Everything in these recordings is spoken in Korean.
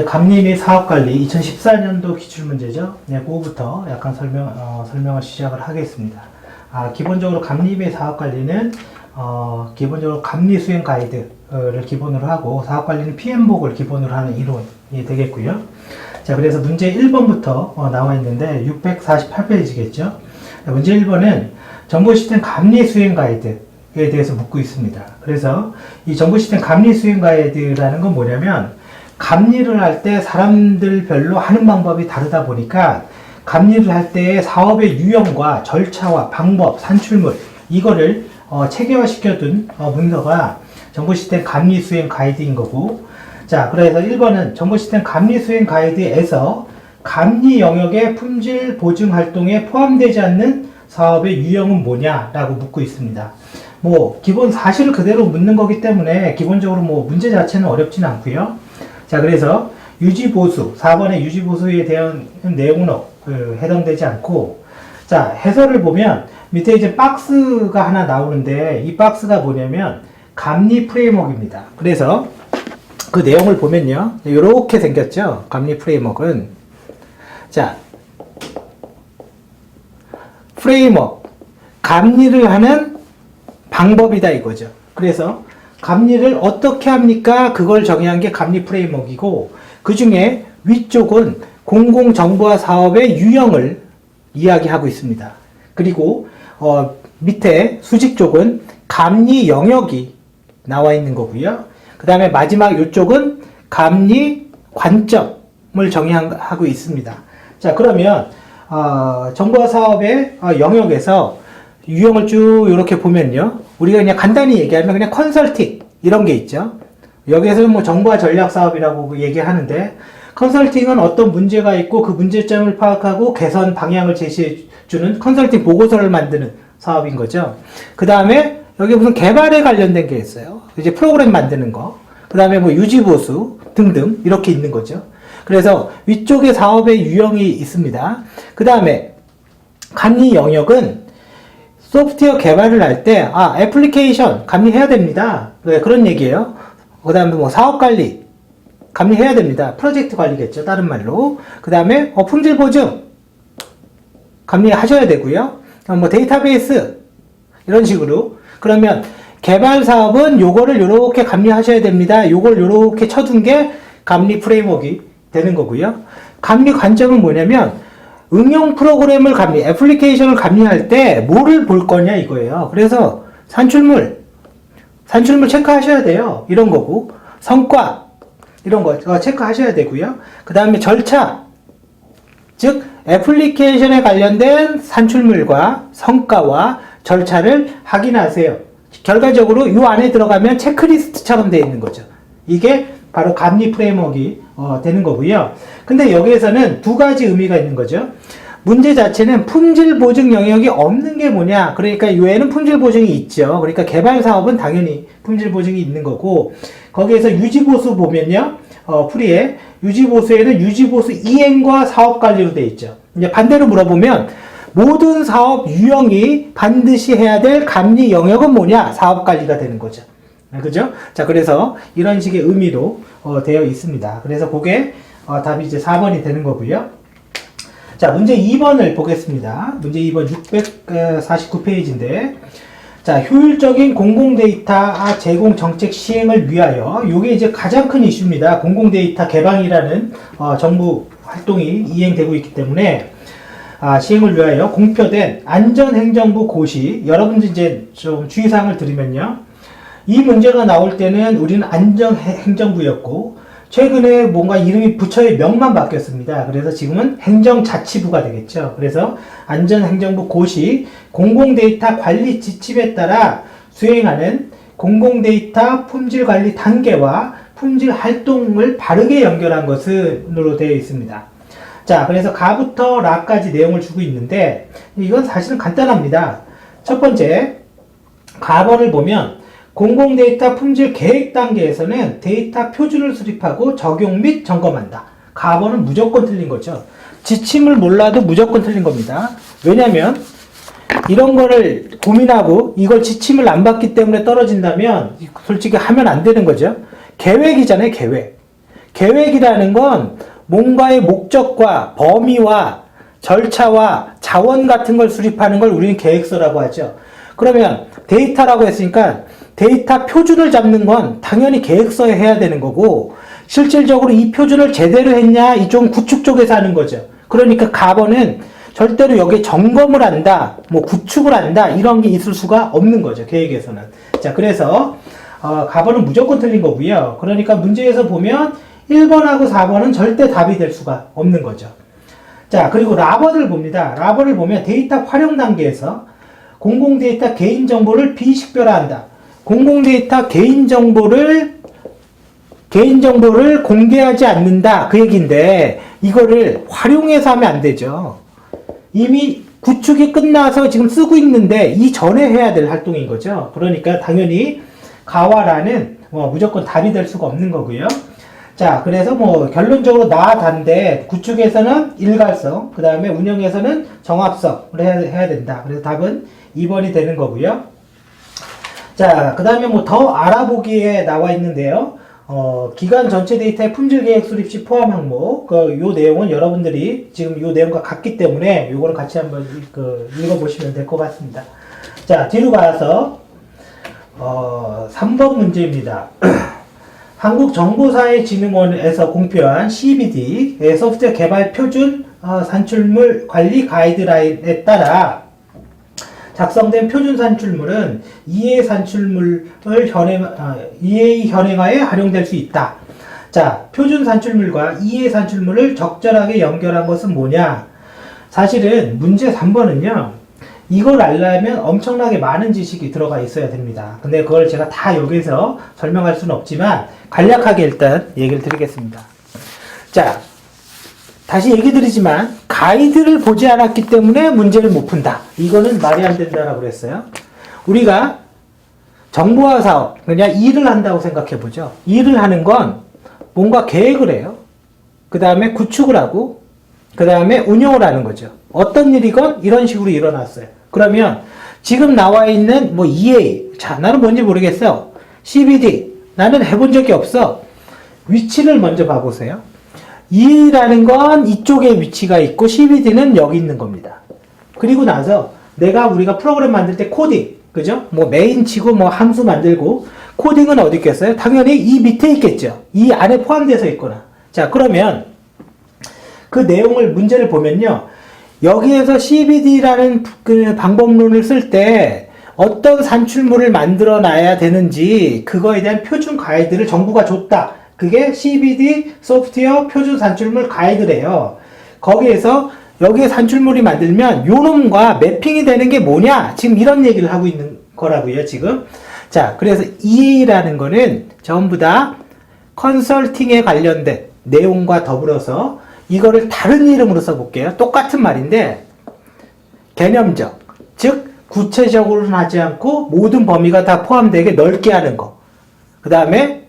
감리 및 사업관리 2014년도 기출문제죠. 네, 그거부터 약간 설명을 시작을 하겠습니다. 기본적으로 감리 및 사업관리는 기본적으로 감리 수행 가이드를 기본으로 하고 사업관리는 PM복을 기본으로 하는 이론이 되겠고요. 자, 그래서 문제 1번부터 나와 있는데 648페이지겠죠. 문제 1번은 정보시스템 감리 수행 가이드에 대해서 묻고 있습니다. 그래서 이 정보시스템 감리 수행 가이드라는 건 뭐냐면 감리를 할 때 사람들별로 하는 방법이 다르다 보니까 감리를 할 때의 사업의 유형과 절차와 방법, 산출물 이거를 체계화시켜둔 문서가 정보시스템 감리 수행 가이드인 거고, 자, 그래서 1번은 정보시스템 감리 수행 가이드에서 감리 영역의 품질 보증 활동에 포함되지 않는 사업의 유형은 뭐냐라고 묻고 있습니다. 기본 사실을 그대로 묻는 거기 때문에 기본적으로 문제 자체는 어렵진 않고요. 자, 그래서 유지보수, 4번의 유지보수에 대한 내용은 해당되지 않고, 자, 해설을 보면 밑에 이제 박스가 하나 나오는데 이 박스가 뭐냐면 감리 프레임워크입니다. 그래서 그 내용을 보면요, 이렇게 생겼죠. 감리 프레임워크는. 자, 프레임워크, 감리를 하는 방법이다 이거죠. 그래서 감리를 어떻게 합니까? 그걸 정의한 게 감리 프레임워크이고, 그 중에 위쪽은 공공정보화 사업의 유형을 이야기하고 있습니다. 그리고 밑에 수직 쪽은 감리 영역이 나와 있는 거고요. 그 다음에 마지막 이쪽은 감리 관점을 정의하고 있습니다. 자, 그러면 정보화 사업의 영역에서 유형을 쭉 이렇게 보면요, 우리가 그냥 간단히 얘기하면 그냥 컨설팅 이런 게 있죠. 여기에서는 정보화 전략 사업이라고 얘기하는데, 컨설팅은 어떤 문제가 있고 그 문제점을 파악하고 개선 방향을 제시해 주는 컨설팅 보고서를 만드는 사업인 거죠. 그 다음에 여기 무슨 개발에 관련된 게 있어요. 이제 프로그램 만드는 거. 그 다음에 유지보수 등등 이렇게 있는 거죠. 그래서 위쪽에 사업의 유형이 있습니다. 그 다음에 감리 영역은 소프트웨어 개발을 할 때, 애플리케이션 감리해야 됩니다. 네, 그런 얘기예요. 그 다음에 사업관리 감리해야 됩니다. 프로젝트 관리겠죠, 다른 말로. 그 다음에 품질 보증 감리하셔야 되고요. 데이터베이스 이런 식으로. 그러면 개발 사업은 요거를 요렇게 감리하셔야 됩니다. 요걸 요렇게 쳐둔 게 감리 프레임워크가 되는 거고요. 감리 관점은 뭐냐면 응용 프로그램을 애플리케이션을 감리할 때 뭐를 볼 거냐 이거예요. 그래서 산출물 체크하셔야 돼요. 이런 거고, 성과 이런 거 체크하셔야 되고요. 그 다음에 절차, 즉 애플리케이션에 관련된 산출물과 성과와 절차를 확인하세요. 결과적으로 이 안에 들어가면 체크리스트처럼 되어 있는 거죠. 이게 바로 감리 프레임워크가 되는 거고요. 근데 여기에서는 두 가지 의미가 있는 거죠. 문제 자체는 품질 보증 영역이 없는 게 뭐냐. 그러니까 이 외에는 품질 보증이 있죠. 그러니까 개발 사업은 당연히 품질 보증이 있는 거고, 거기에서 유지보수 보면요, 풀이에 유지보수에는 유지보수 이행과 사업 관리로 되어 있죠. 이제 반대로 물어보면 모든 사업 유형이 반드시 해야 될 감리 영역은 뭐냐? 사업 관리가 되는 거죠. 그죠? 자, 그래서 이런 식의 의미로 되어 있습니다. 그래서 그게 답이 이제 4번이 되는 거고요. 자, 문제 2번을 보겠습니다. 문제 2번 649페이지인데, 자, 효율적인 공공데이터 제공 정책 시행을 위하여, 요게 이제 가장 큰 이슈입니다. 공공데이터 개방이라는 정부 활동이 이행되고 있기 때문에 시행을 위하여 공표된 안전행정부 고시, 여러분들 이제 좀 주의사항을 드리면요, 이 문제가 나올 때는 우리는 안전행정부였고 최근에 뭔가 이름이 부처의 명만 바뀌었습니다. 그래서 지금은 행정자치부가 되겠죠. 그래서 안전행정부 고시 공공데이터 관리 지침에 따라 수행하는 공공데이터 품질관리 단계와 품질 활동을 바르게 연결한 것으로 되어 있습니다. 자, 그래서 가부터 라까지 내용을 주고 있는데 이건 사실은 간단합니다. 첫 번째, 가번을 보면 공공데이터 품질 계획 단계에서는 데이터 표준을 수립하고 적용 및 점검한다. 가번은 무조건 틀린 거죠. 지침을 몰라도 무조건 틀린 겁니다. 왜냐면 이런 거를 고민하고 이걸 지침을 안 받기 때문에 떨어진다면 솔직히 하면 안 되는 거죠. 계획이잖아요, 계획. 계획이라는 건 뭔가의 목적과 범위와 절차와 자원 같은 걸 수립하는 걸 우리는 계획서라고 하죠. 그러면 데이터라고 했으니까 데이터 표준을 잡는 건 당연히 계획서에 해야 되는 거고, 실질적으로 이 표준을 제대로 했냐, 이쪽 구축 쪽에서 하는 거죠. 그러니까 가번은 절대로 여기에 점검을 한다, 뭐 구축을 한다, 이런 게 있을 수가 없는 거죠, 계획에서는. 자, 그래서 가번은 무조건 틀린 거고요. 그러니까 문제에서 보면 1번하고 4번은 절대 답이 될 수가 없는 거죠. 자, 그리고 라번을 봅니다. 라번을 보면 데이터 활용 단계에서 공공 데이터 개인정보를 비식별화한다. 공공 데이터 개인정보를 공개하지 않는다. 그 얘기인데, 이거를 활용해서 하면 안 되죠. 이미 구축이 끝나서 지금 쓰고 있는데, 이전에 해야 될 활동인 거죠. 그러니까 당연히 가와 라는 무조건 답이 될 수가 없는 거고요. 자, 그래서 결론적으로 나, 단데, 구축에서는 일괄성, 그 다음에 운영에서는 정합성을 해야 된다. 그래서 답은 2번이 되는 거고요. 자, 그 다음에 더 알아보기에 나와 있는데요. 기관 전체 데이터의 품질 계획 수립 시 포함 항목, 요 내용은 여러분들이 지금 요 내용과 같기 때문에 요거를 같이 한번 읽어보시면 될 것 같습니다. 자, 뒤로 가서 3번 문제입니다. 한국정보사회진흥원에서 공표한 CBD 소프트웨어 개발 표준 산출물 관리 가이드라인에 따라 작성된 표준 산출물은 EA 현행화에 활용될 수 있다. 자, 표준 산출물과 EA 산출물을 적절하게 연결한 것은 뭐냐? 사실은 문제 3번은요. 이걸 알려면 엄청나게 많은 지식이 들어가 있어야 됩니다. 근데 그걸 제가 다 여기서 설명할 수는 없지만 간략하게 일단 얘기를 드리겠습니다. 자, 다시 얘기 드리지만 가이드를 보지 않았기 때문에 문제를 못 푼다. 이거는 말이 안 된다라고 그랬어요. 우리가 정보화 사업, 그냥 일을 한다고 생각해 보죠. 일을 하는 건 뭔가 계획을 해요. 그 다음에 구축을 하고, 그 다음에 운영을 하는 거죠. 어떤 일이건 이런 식으로 일어났어요. 그러면 지금 나와 있는 EA, 자, 나는 뭔지 모르겠어. CBD, 나는 해본 적이 없어. 위치를 먼저 봐보세요. EA라는 건 이쪽에 위치가 있고 CBD는 여기 있는 겁니다. 그리고 나서 우리가 프로그램 만들 때 코딩, 그죠? 메인 치고 함수 만들고, 코딩은 어디 있겠어요? 당연히 이 밑에 있겠죠. 이 안에 포함돼서 있거나. 자, 그러면 그 내용을 문제를 보면요. 여기에서 CBD라는 그 방법론을 쓸 때 어떤 산출물을 만들어 놔야 되는지 그거에 대한 표준 가이드를 정부가 줬다. 그게 CBD 소프트웨어 표준 산출물 가이드래요. 거기에서 여기에 산출물이 만들면 요놈과 매핑이 되는 게 뭐냐? 지금 이런 얘기를 하고 있는 거라고요, 지금. 자, 그래서 EA라는 거는 전부 다 컨설팅에 관련된 내용과 더불어서 이거를 다른 이름으로 써볼게요. 똑같은 말인데 개념적, 즉 구체적으로는 하지 않고 모든 범위가 다 포함되게 넓게 하는 거. 그 다음에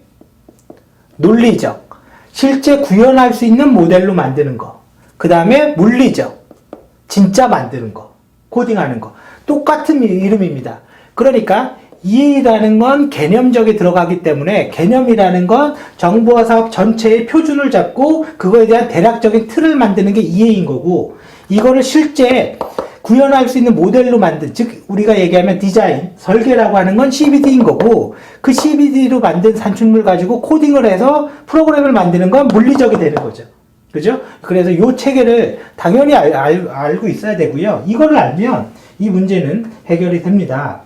논리적, 실제 구현할 수 있는 모델로 만드는 거. 그 다음에 물리적, 진짜 만드는 거, 코딩하는 거. 똑같은 이름입니다. 그러니까 EA라는 건 개념적에 들어가기 때문에 개념이라는 건 정보화 사업 전체의 표준을 잡고 그거에 대한 대략적인 틀을 만드는 게 EA인 거고, 이거를 실제 구현할 수 있는 모델로 만든, 즉 우리가 얘기하면 디자인, 설계라고 하는 건 CBD인 거고, 그 CBD로 만든 산출물 가지고 코딩을 해서 프로그램을 만드는 건 물리적이 되는 거죠. 그죠? 그래서 요 체계를 당연히 알고 있어야 되고요. 이거를 알면 이 문제는 해결이 됩니다.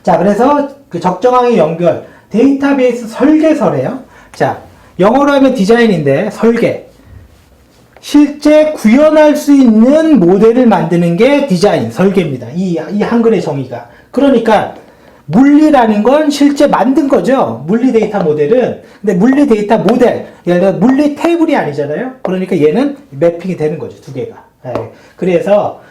자, 그래서 그 적정하게 연결, 데이터베이스 설계서래요. 자, 영어로 하면 디자인인데 설계. 실제 구현할 수 있는 모델을 만드는 게 디자인, 설계입니다. 이 한글의 정의가. 그러니까 물리라는 건 실제 만든 거죠. 물리 데이터 모델은. 근데 물리 데이터 모델, 예를 들어 물리 테이블이 아니잖아요. 그러니까 얘는 매핑이 되는 거죠, 두 개가. 네. 그래서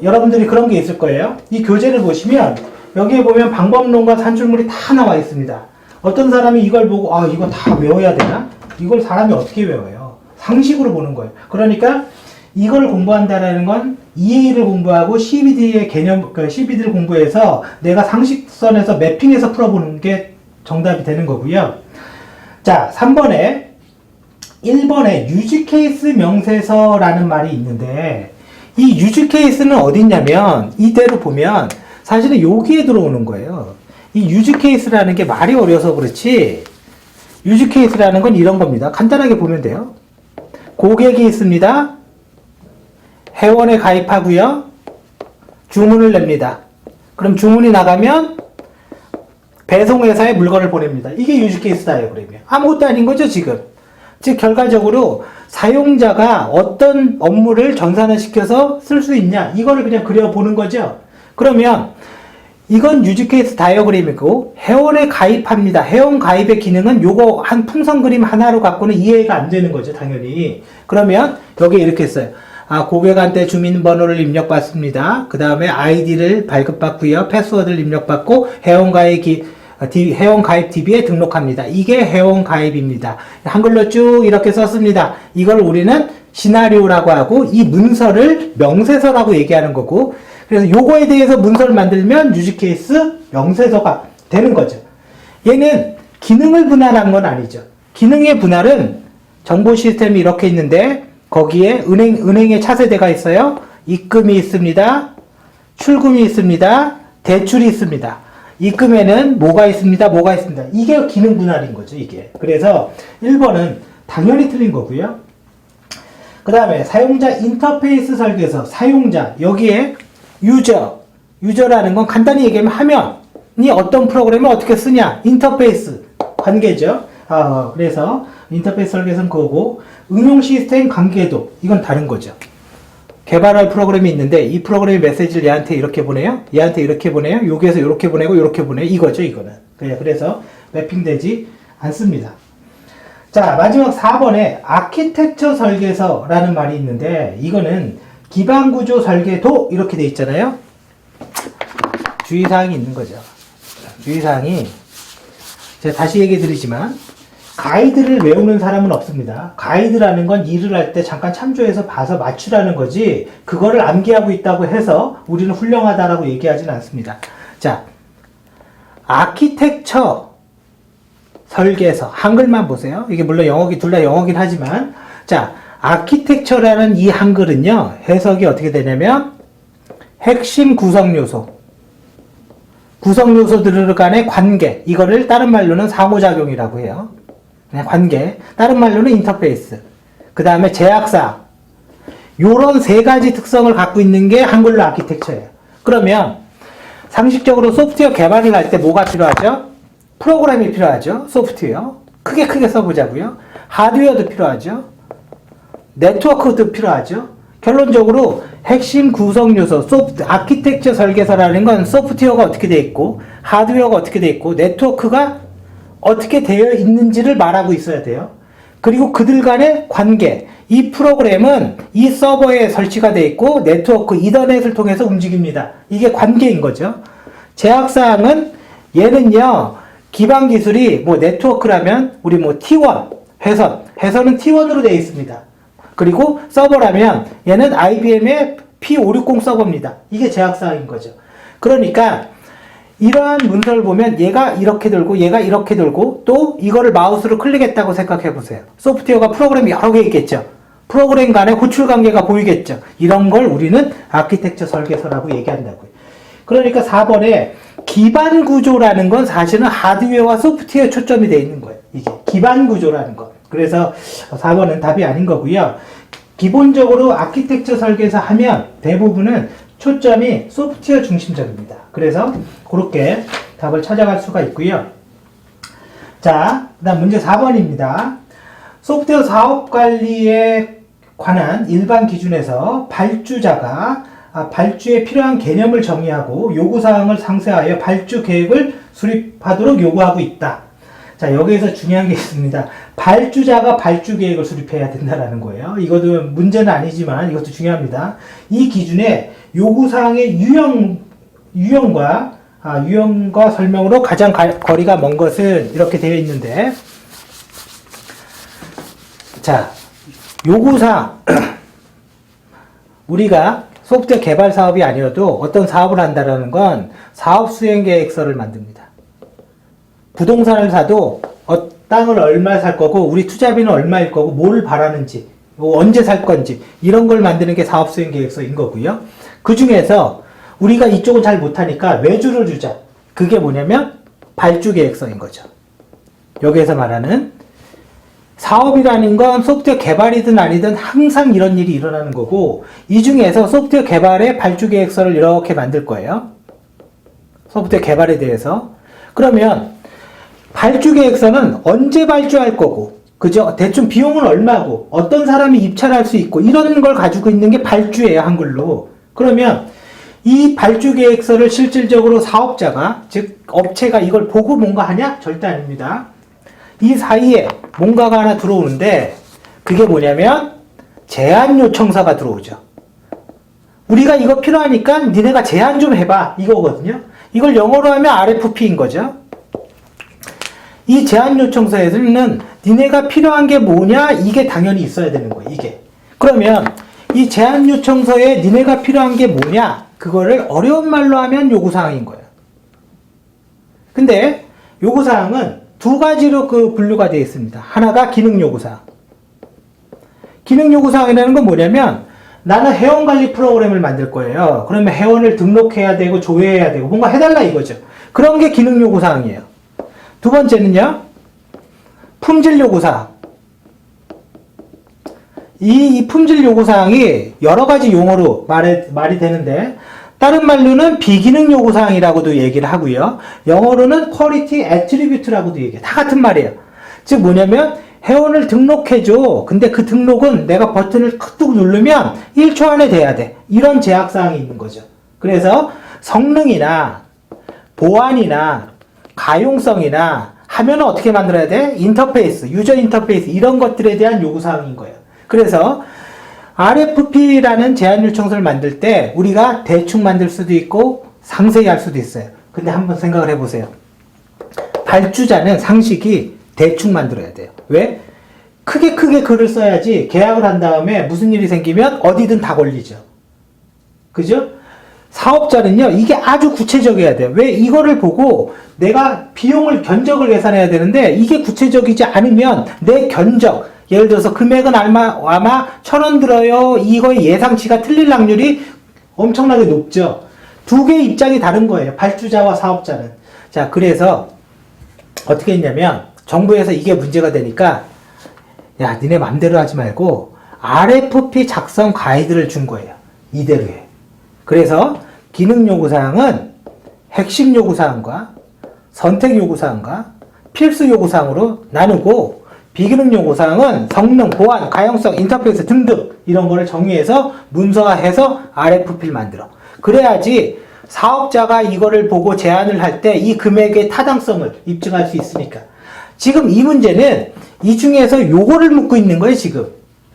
여러분들이 그런 게 있을 거예요. 이 교재를 보시면 여기에 보면 방법론과 산출물이 다 나와 있습니다. 어떤 사람이 이걸 보고 이거 다 외워야 되나? 이걸 사람이 어떻게 외워요? 상식으로 보는 거예요. 그러니까 이걸 공부한다라는 건 EA를 공부하고 CBD의 개념, CBD를 공부해서 내가 상식선에서 매핑해서 풀어보는 게 정답이 되는 거고요. 자, 3번에 1번에 유즈 케이스 명세서라는 말이 있는데 이 유즈 케이스는 어딨냐면 이대로 보면 사실은 여기에 들어오는 거예요. 이 유즈 케이스라는 게 말이 어려서 그렇지 유즈 케이스라는 건 이런 겁니다. 간단하게 보면 돼요. 고객이 있습니다. 회원에 가입하고요. 주문을 냅니다. 그럼 주문이 나가면 배송회사에 물건을 보냅니다. 이게 유즈 케이스 다이어그램이에요. 아무것도 아닌 거죠, 지금. 즉 결과적으로 사용자가 어떤 업무를 전산화 시켜서 쓸 수 있냐 이거를 그냥 그려보는 거죠. 그러면 이건 유즈 케이스 다이어그램이고 회원에 가입합니다. 회원 가입의 기능은 요거 한 풍선 그림 하나로 갖고는 이해가 안 되는 거죠, 당연히. 그러면 여기 이렇게 써요. 고객한테 주민번호를 입력받습니다. 그 다음에 아이디를 발급받고요. 패스워드를 입력받고 회원 가입 DB에 등록합니다. 이게 회원 가입입니다. 한글로 쭉 이렇게 썼습니다. 이걸 우리는 시나리오라고 하고 이 문서를 명세서라고 얘기하는 거고 그래서 요거에 대해서 문서를 만들면 유즈 케이스 명세서가 되는 거죠. 얘는 기능을 분할한 건 아니죠. 기능의 분할은 정보 시스템이 이렇게 있는데 거기에 은행의 차세대가 있어요. 입금이 있습니다. 출금이 있습니다. 대출이 있습니다. 입금에는 뭐가 있습니다. 뭐가 있습니다. 이게 기능 분할인 거죠. 이게. 그래서 1번은 당연히 틀린 거고요. 그 다음에 사용자 인터페이스 설계서 사용자 여기에 유저라는 건 간단히 얘기하면 화면이 어떤 프로그램을 어떻게 쓰냐 인터페이스 관계죠. 그래서 인터페이스 설계서는 그거고 응용 시스템 관계도 이건 다른 거죠. 개발할 프로그램이 있는데 이 프로그램의 메시지를 얘한테 이렇게 보내요. 얘한테 이렇게 보내요. 여기에서 이렇게 보내고 이렇게 보내요. 이거죠. 이거는. 그래서 매핑되지 않습니다. 자, 마지막 4번에 아키텍처 설계서라는 말이 있는데 이거는 기반구조 설계도 이렇게 돼 있잖아요. 주의사항이 있는 거죠. 주의사항이 제가 다시 얘기 드리지만 가이드를 외우는 사람은 없습니다. 가이드라는 건 일을 할 때 잠깐 참조해서 봐서 맞추라는 거지 그거를 암기하고 있다고 해서 우리는 훌륭하다라고 얘기하진 않습니다. 자, 아키텍처 설계서 한글만 보세요. 이게 물론 둘 다 영어긴 하지만 자, 아키텍처라는 이 한글은요 해석이 어떻게 되냐면 핵심 구성요소들 간의 관계 이거를 다른 말로는 상호작용이라고 해요. 그냥 관계 다른 말로는 인터페이스 그 다음에 제약사항 요런 세 가지 특성을 갖고 있는 게 한글로 아키텍처예요. 그러면 상식적으로 소프트웨어 개발을 할 때 뭐가 필요하죠? 프로그램이 필요하죠. 소프트웨어 크게 써보자고요. 하드웨어도 필요하죠. 네트워크도 필요하죠. 결론적으로 핵심 구성 요소, 아키텍처 설계서라는 건 소프트웨어가 어떻게 되어 있고, 하드웨어가 어떻게 되어 있고, 네트워크가 어떻게 되어 있는지를 말하고 있어야 돼요. 그리고 그들 간의 관계, 이 프로그램은 이 서버에 설치가 되어 있고, 네트워크, 이더넷을 통해서 움직입니다. 이게 관계인 거죠. 제약사항은 얘는요, 기반 기술이 뭐 네트워크라면 우리 뭐 T1, 회선은 T1으로 되어 있습니다. 그리고 서버라면 얘는 IBM의 P560 서버입니다. 이게 제약사항인 거죠. 그러니까 이러한 문서를 보면 얘가 이렇게 돌고 얘가 이렇게 돌고 또 이거를 마우스로 클릭했다고 생각해 보세요. 소프트웨어가 프로그램이 여러 개 있겠죠. 프로그램 간의 호출 관계가 보이겠죠. 이런 걸 우리는 아키텍처 설계서라고 얘기한다고요. 그러니까 4번에 기반 구조라는 건 사실은 하드웨어와 소프트웨어에 초점이 되어 있는 거예요. 이게 기반 구조라는 거. 그래서 4번은 답이 아닌 거고요. 기본적으로 아키텍처 설계서 하면 대부분은 초점이 소프트웨어 중심적입니다. 그래서 그렇게 답을 찾아갈 수가 있고요. 자, 그 다음 문제 4번입니다. 소프트웨어 사업 관리에 관한 일반 기준에서 발주자가 발주에 필요한 개념을 정의하고 요구사항을 상세하여 발주 계획을 수립하도록 요구하고 있다. 자, 여기에서 중요한 게 있습니다. 발주자가 발주 계획을 수립해야 된다는 거예요. 이것도 문제는 아니지만 이것도 중요합니다. 이 기준에 요구사항의 유형과 설명으로 가장 거리가 먼 것은 이렇게 되어 있는데, 자, 요구사항. 우리가 소프트웨어 개발 사업이 아니어도 어떤 사업을 한다는 건 사업 수행 계획서를 만듭니다. 부동산을 사도 땅을 얼마 살 거고 우리 투자비는 얼마일 거고 뭘 바라는지 언제 살 건지 이런 걸 만드는 게 사업수행계획서인 거고요. 그 중에서 우리가 이쪽은 잘 못하니까 외주를 주자. 그게 뭐냐면 발주계획서인 거죠. 여기에서 말하는 사업이라는 건 소프트웨어 개발이든 아니든 항상 이런 일이 일어나는 거고 이 중에서 소프트웨어 개발의 발주계획서를 이렇게 만들 거예요. 소프트웨어 개발에 대해서. 그러면 발주계획서는 언제 발주할 거고 그죠? 대충 비용은 얼마고 어떤 사람이 입찰할 수 있고 이런 걸 가지고 있는 게 발주예요. 한글로. 그러면 이 발주계획서를 실질적으로 사업자가 즉 업체가 이걸 보고 뭔가 하냐? 절대 아닙니다. 이 사이에 뭔가가 하나 들어오는데 그게 뭐냐면 제안 요청서가 들어오죠. 우리가 이거 필요하니까 니네가 제안 좀 해봐 이거거든요. 이걸 영어로 하면 RFP인 거죠. 이 제안 요청서에는 니네가 필요한 게 뭐냐 이게 당연히 있어야 되는 거예요. 이게. 그러면 이 제안 요청서에 니네가 필요한 게 뭐냐 그거를 어려운 말로 하면 요구사항인 거예요. 근데 요구사항은 두 가지로 분류가 되어 있습니다. 하나가 기능요구사항. 기능요구사항이라는 건 뭐냐면 나는 회원관리 프로그램을 만들 거예요. 그러면 회원을 등록해야 되고 조회해야 되고 뭔가 해달라 이거죠. 그런 게 기능요구사항이에요. 두 번째는요. 품질요구사항. 이 품질요구사항이 여러 가지 용어로 말이 되는데 다른 말로는 비기능요구사항이라고도 얘기를 하고요. 영어로는 Quality Attribute라고도 얘기해요. 다 같은 말이에요. 즉 뭐냐면 회원을 등록해줘. 근데 그 등록은 내가 버튼을 툭 누르면 1초 안에 돼야 돼. 이런 제약사항이 있는 거죠. 그래서 성능이나 보안이나 가용성이나 하면은 어떻게 만들어야 돼? 인터페이스, 유저 인터페이스 이런 것들에 대한 요구사항인 거예요. 그래서 RFP라는 제안 요청서를 만들 때 우리가 대충 만들 수도 있고 상세히 할 수도 있어요. 근데 한번 생각을 해보세요. 발주자는 상식이 대충 만들어야 돼요. 왜? 크게 글을 써야지 계약을 한 다음에 무슨 일이 생기면 어디든 다 걸리죠. 그죠? 사업자는요, 이게 아주 구체적이어야 돼요. 왜? 이거를 보고 내가 비용을 견적을 계산해야 되는데 이게 구체적이지 않으면 내 견적, 예를 들어서 금액은 아마 1,000원 들어요. 이거의 예상치가 틀릴 확률이 엄청나게 높죠. 두 개의 입장이 다른 거예요. 발주자와 사업자는. 자, 그래서 어떻게 했냐면 정부에서 이게 문제가 되니까 야, 니네 맘대로 하지 말고 RFP 작성 가이드를 준 거예요. 이대로 해. 그래서 기능 요구사항은 핵심 요구사항과 선택 요구사항과 필수 요구사항으로 나누고 비기능 요구사항은 성능, 보안, 가용성, 인터페이스 등등 이런 거를 정의해서 문서화해서 RFP를 만들어. 그래야지 사업자가 이거를 보고 제안을 할 때 이 금액의 타당성을 입증할 수 있으니까. 지금 이 문제는 이 중에서 요거를 묻고 있는 거예요, 지금.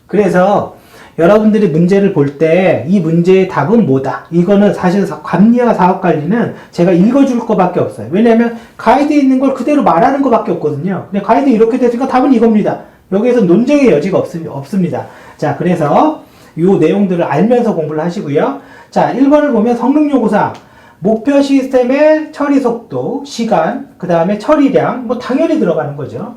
그래서 여러분들이 문제를 볼 때 이 문제의 답은 뭐다? 이거는 사실 감리와 사업관리는 제가 읽어줄 거밖에 없어요. 왜냐하면 가이드에 있는 걸 그대로 말하는 거밖에 없거든요. 근데 가이드 이렇게 됐으니까 답은 이겁니다. 여기에서 논쟁의 여지가 없습니다. 자, 그래서 이 내용들을 알면서 공부를 하시고요. 자, 1번을 보면 성능요구사항. 목표 시스템의 처리 속도, 시간, 그 다음에 처리량, 뭐 당연히 들어가는 거죠.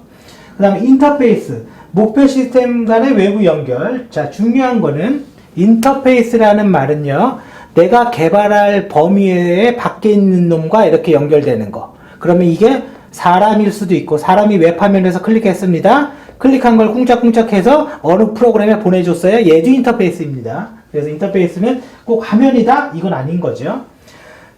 그 다음에 인터페이스. 목표 시스템 간의 외부 연결. 자, 중요한 거는 인터페이스라는 말은요, 내가 개발할 범위에 밖에 있는 놈과 이렇게 연결되는 거. 그러면 이게 사람일 수도 있고, 사람이 웹화면에서 클릭했습니다. 클릭한 걸 쿵짝쿵짝 해서 어느 프로그램에 보내줬어요. 얘도 인터페이스입니다. 그래서 인터페이스는 꼭 화면이다? 이건 아닌 거죠.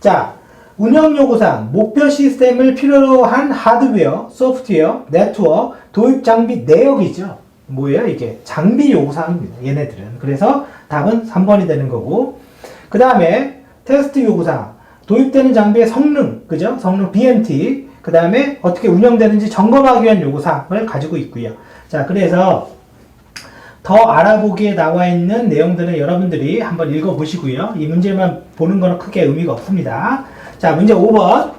자, 운영요구사항, 목표 시스템을 필요로 한 하드웨어, 소프트웨어, 네트워크, 도입 장비 내역이죠. 뭐예요 이게? 장비 요구사항입니다. 얘네들은. 그래서 답은 3번이 되는 거고, 그 다음에 테스트 요구사항, 도입되는 장비의 성능, 그죠? 성능 BMT, 그 다음에 어떻게 운영되는지 점검하기 위한 요구사항을 가지고 있고요. 자, 그래서 더 알아보기에 나와 있는 내용들은 여러분들이 한번 읽어보시고요. 이 문제만 보는 거는 크게 의미가 없습니다. 자, 문제 5번.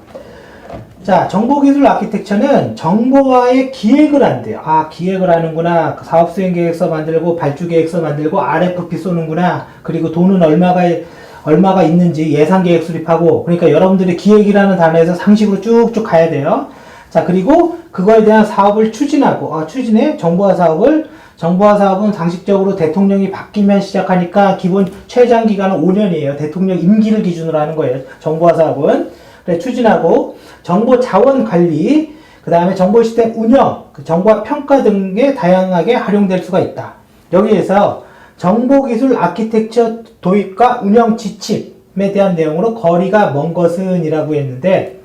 자, 정보기술 아키텍처는 정보화의 기획을 한대요. 아, 기획을 하는구나. 사업수행계획서 만들고, 발주계획서 만들고, RFP 쏘는구나. 그리고 돈은 얼마가 있는지 예산계획 수립하고. 그러니까 여러분들이 기획이라는 단어에서 상식으로 쭉쭉 가야 돼요. 자, 그리고 그거에 대한 사업을 추진하고, 추진해 정보화 사업은 상식적으로 대통령이 바뀌면 시작하니까 기본 최장 기간은 5년이에요. 대통령 임기를 기준으로 하는 거예요. 정보화 사업은. 그래, 추진하고, 정보 자원 관리, 그 다음에 정보 시스템 운영, 정보화 평가 등에 다양하게 활용될 수가 있다. 여기에서 정보기술 아키텍처 도입과 운영 지침에 대한 내용으로 거리가 먼 것은 이라고 했는데,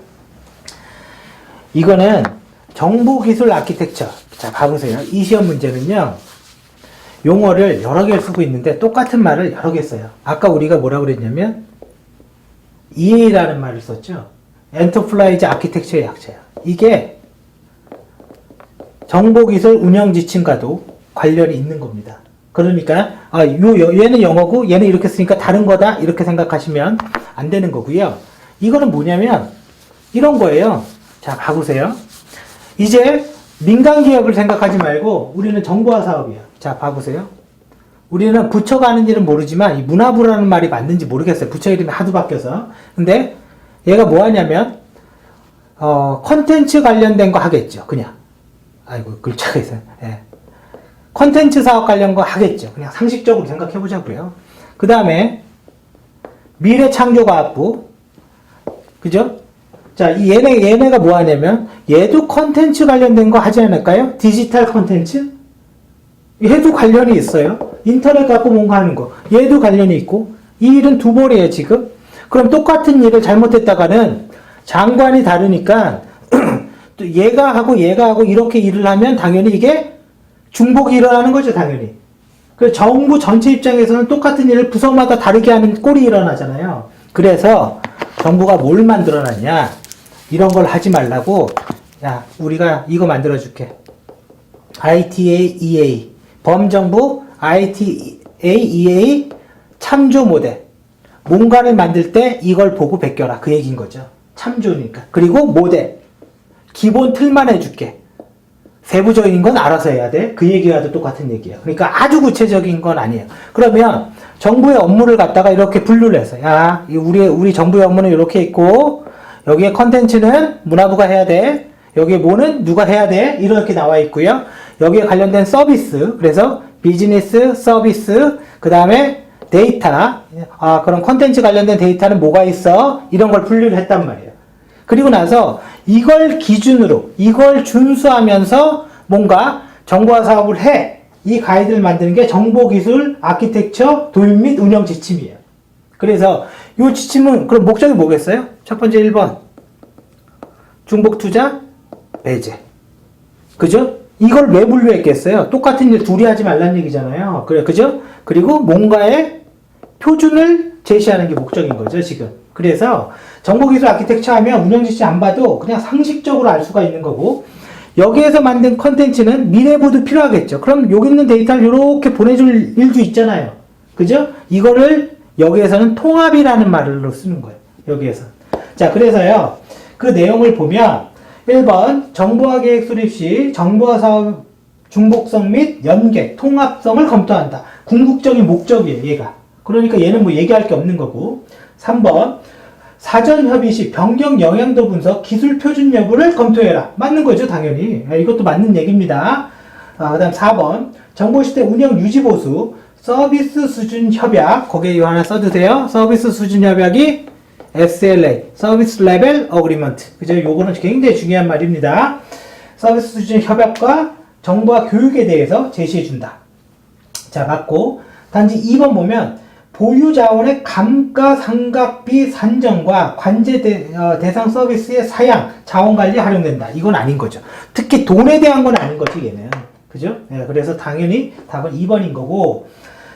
이거는 정보기술 아키텍처. 자, 봐보세요. 이 시험 문제는요, 용어를 여러 개를 쓰고 있는데 똑같은 말을 여러 개 써요. 아까 우리가 뭐라고 그랬냐면 EA라는 말을 썼죠. 엔터프라이즈 아키텍처의 약자예요. 이게 정보기술 운영 지침과도 관련이 있는 겁니다. 그러니까 얘는 영어고 얘는 이렇게 쓰니까 다른 거다 이렇게 생각하시면 안 되는 거고요. 이거는 뭐냐면 이런 거예요. 자, 봐보세요. 이제 민간 기업을 생각하지 말고 우리는 정보화 사업이에요. 자, 봐보세요. 우리는 부처가 하는 일은 모르지만 이 문화부라는 말이 맞는지 모르겠어요. 부처 이름이 하도 바뀌어서. 근데 얘가 뭐 하냐면 컨텐츠 관련된 거 하겠죠. 그냥. 아이고, 글자가 있어요. 예. 컨텐츠 사업 관련 거 하겠죠. 그냥 상식적으로 생각해 보자고요. 그 다음에 미래창조과학부. 그죠? 자, 얘네가 뭐 하냐면 얘도 컨텐츠 관련된 거 하지 않을까요? 디지털 컨텐츠? 얘도 관련이 있어요. 인터넷 갖고 뭔가 하는 거. 얘도 관련이 있고. 이 일은 두 벌이에요, 지금. 그럼 똑같은 일을 잘못했다가는 장관이 다르니까 또 얘가 하고 이렇게 일을 하면 당연히 이게 중복이 일어나는 거죠, 당연히. 그래서 정부 전체 입장에서는 똑같은 일을 부서마다 다르게 하는 꼴이 일어나잖아요. 그래서 정부가 뭘 만들어놨냐. 이런 걸 하지 말라고. 야, 우리가 이거 만들어줄게. ITA, EA. 범정부 ITA, EA 참조 모델. 뭔가를 만들 때 이걸 보고 베껴라. 그 얘기인 거죠. 참조니까. 그리고 모델. 기본 틀만 해줄게. 세부적인 건 알아서 해야 돼. 그 얘기와도 똑같은 얘기예요. 그러니까 아주 구체적인 건 아니에요. 그러면 정부의 업무를 갖다가 이렇게 분류를 해서, 야, 우리 정부의 업무는 이렇게 있고, 여기에 컨텐츠는 문화부가 해야 돼. 여기에 뭐는 누가 해야 돼. 이렇게 나와 있고요. 여기에 관련된 서비스, 그래서 비즈니스, 서비스, 그 다음에 데이터, 그럼 컨텐츠 관련된 데이터는 뭐가 있어? 이런 걸 분류를 했단 말이에요. 그리고 나서 이걸 기준으로, 이걸 준수하면서 뭔가 정보화 사업을 해. 이 가이드를 만드는 게 정보기술 아키텍처 도입 및 운영 지침이에요. 그래서 이 지침은 그럼 목적이 뭐겠어요? 첫 번째 1번. 중복투자, 배제. 그죠? 이걸 왜 분류했겠어요? 똑같은 일 둘이 하지 말란 얘기잖아요. 그죠? 그리고 뭔가의 표준을 제시하는 게 목적인 거죠, 지금. 그래서 정보기술 아키텍처 하면 운영지시 안 봐도 그냥 상식적으로 알 수가 있는 거고, 여기에서 만든 컨텐츠는 미래보도 필요하겠죠. 그럼 여기 있는 데이터를 이렇게 보내줄 일도 있잖아요. 그죠? 이거를 여기에서는 통합이라는 말로 쓰는 거예요. 여기에서. 자, 그래서요. 그 내용을 보면 1번 정보화 계획 수립 시 정보화 사업 중복성 및 연계, 통합성을 검토한다. 궁극적인 목적이에요, 얘가. 그러니까 얘는 뭐 얘기할 게 없는 거고. 3번 사전 협의 시 변경 영향도 분석, 기술 표준 여부를 검토해라. 맞는 거죠, 당연히. 이것도 맞는 얘기입니다. 그 다음 4번 정보시스템 운영 유지 보수, 서비스 수준 협약. 거기에 이거 하나 써두세요. 서비스 수준 협약이 SLA, 서비스 레벨 어그리먼트. 그죠? 요거는 굉장히 중요한 말입니다. 서비스 수준 협약과 정보화 교육에 대해서 제시해준다. 자, 맞고. 단지 2번 보면 보유 자원의 감가상각비 산정과 관제 대상 서비스의 사양, 자원관리 활용된다. 이건 아닌 거죠. 특히 돈에 대한 건 아닌 거지, 얘는. 그죠? 네, 그래서 당연히 답은 2번인 거고.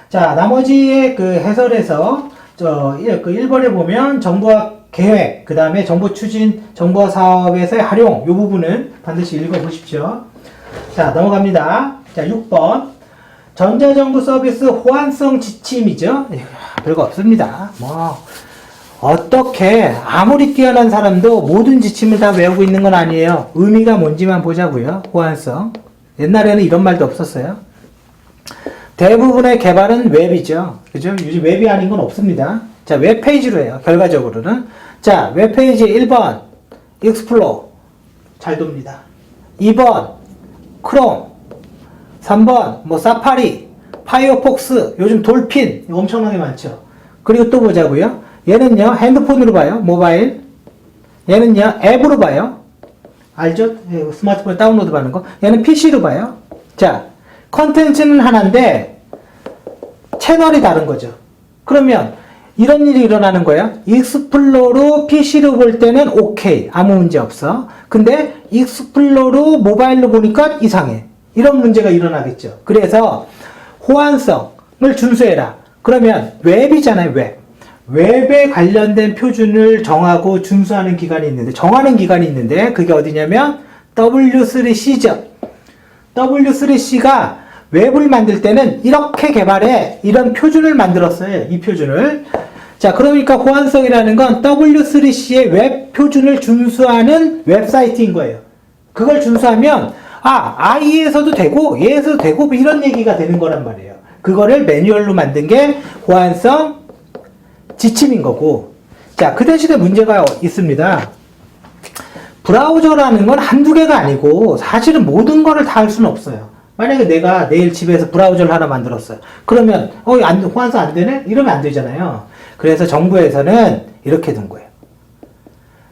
자, 나머지의 그 해설에서 그 1번에 보면 정보화 계획, 그 다음에 정보 추진, 정보화 사업에서의 활용, 이 부분은 반드시 읽어보십시오. 자, 넘어갑니다. 자, 6번. 전자정부 서비스 호환성 지침이죠. 별거 없습니다. 어떻게 아무리 뛰어난 사람도 모든 지침을 다 외우고 있는 건 아니에요. 의미가 뭔지만 보자고요. 호환성. 옛날에는 이런 말도 없었어요. 대부분의 개발은 웹이죠. 그죠? 요즘 웹이 아닌 건 없습니다. 자, 웹페이지로 해요. 결과적으로는. 자, 웹페이지 1번. 익스플로. 잘 돕니다. 2번 크롬, 3번 뭐 사파리, 파이어폭스, 요즘 돌핀 엄청나게 많죠. 그리고 또 보자고요. 얘는요 핸드폰으로 봐요. 모바일. 얘는요 앱으로 봐요. 알죠? 스마트폰 다운로드 받는 거. 얘는 PC로 봐요. 자, 컨텐츠는 하나인데 채널이 다른 거죠. 그러면 이런 일이 일어나는 거예요. 익스플로러 PC로 볼 때는 오케이. 아무 문제 없어. 근데 익스플로러 모바일로 보니까 이상해. 이런 문제가 일어나겠죠. 그래서 호환성을 준수해라. 그러면 웹이잖아요, 웹. 웹에 관련된 표준을 정하고 준수하는 기관이 있는데, 정하는 기관이 있는데, 그게 어디냐면 W3C죠. W3C가 웹을 만들 때는 이렇게 개발해. 이런 표준을 만들었어요. 이 표준을. 자, 그러니까 호환성이라는 건 W3C의 웹 표준을 준수하는 웹사이트인 거예요. 그걸 준수하면, IE에서도 되고, 얘에서도 되고, 뭐 이런 얘기가 되는 거란 말이에요. 그거를 매뉴얼로 만든 게 호환성 지침인 거고. 자, 그 대신에 문제가 있습니다. 브라우저라는 건 한두 개가 아니고 사실은 모든 거를 다 할 수는 없어요. 만약에 내가 내일 집에서 브라우저를 하나 만들었어요. 그러면 호환성 안 되네? 이러면 안 되잖아요. 그래서 정부에서는 이렇게 둔 거예요.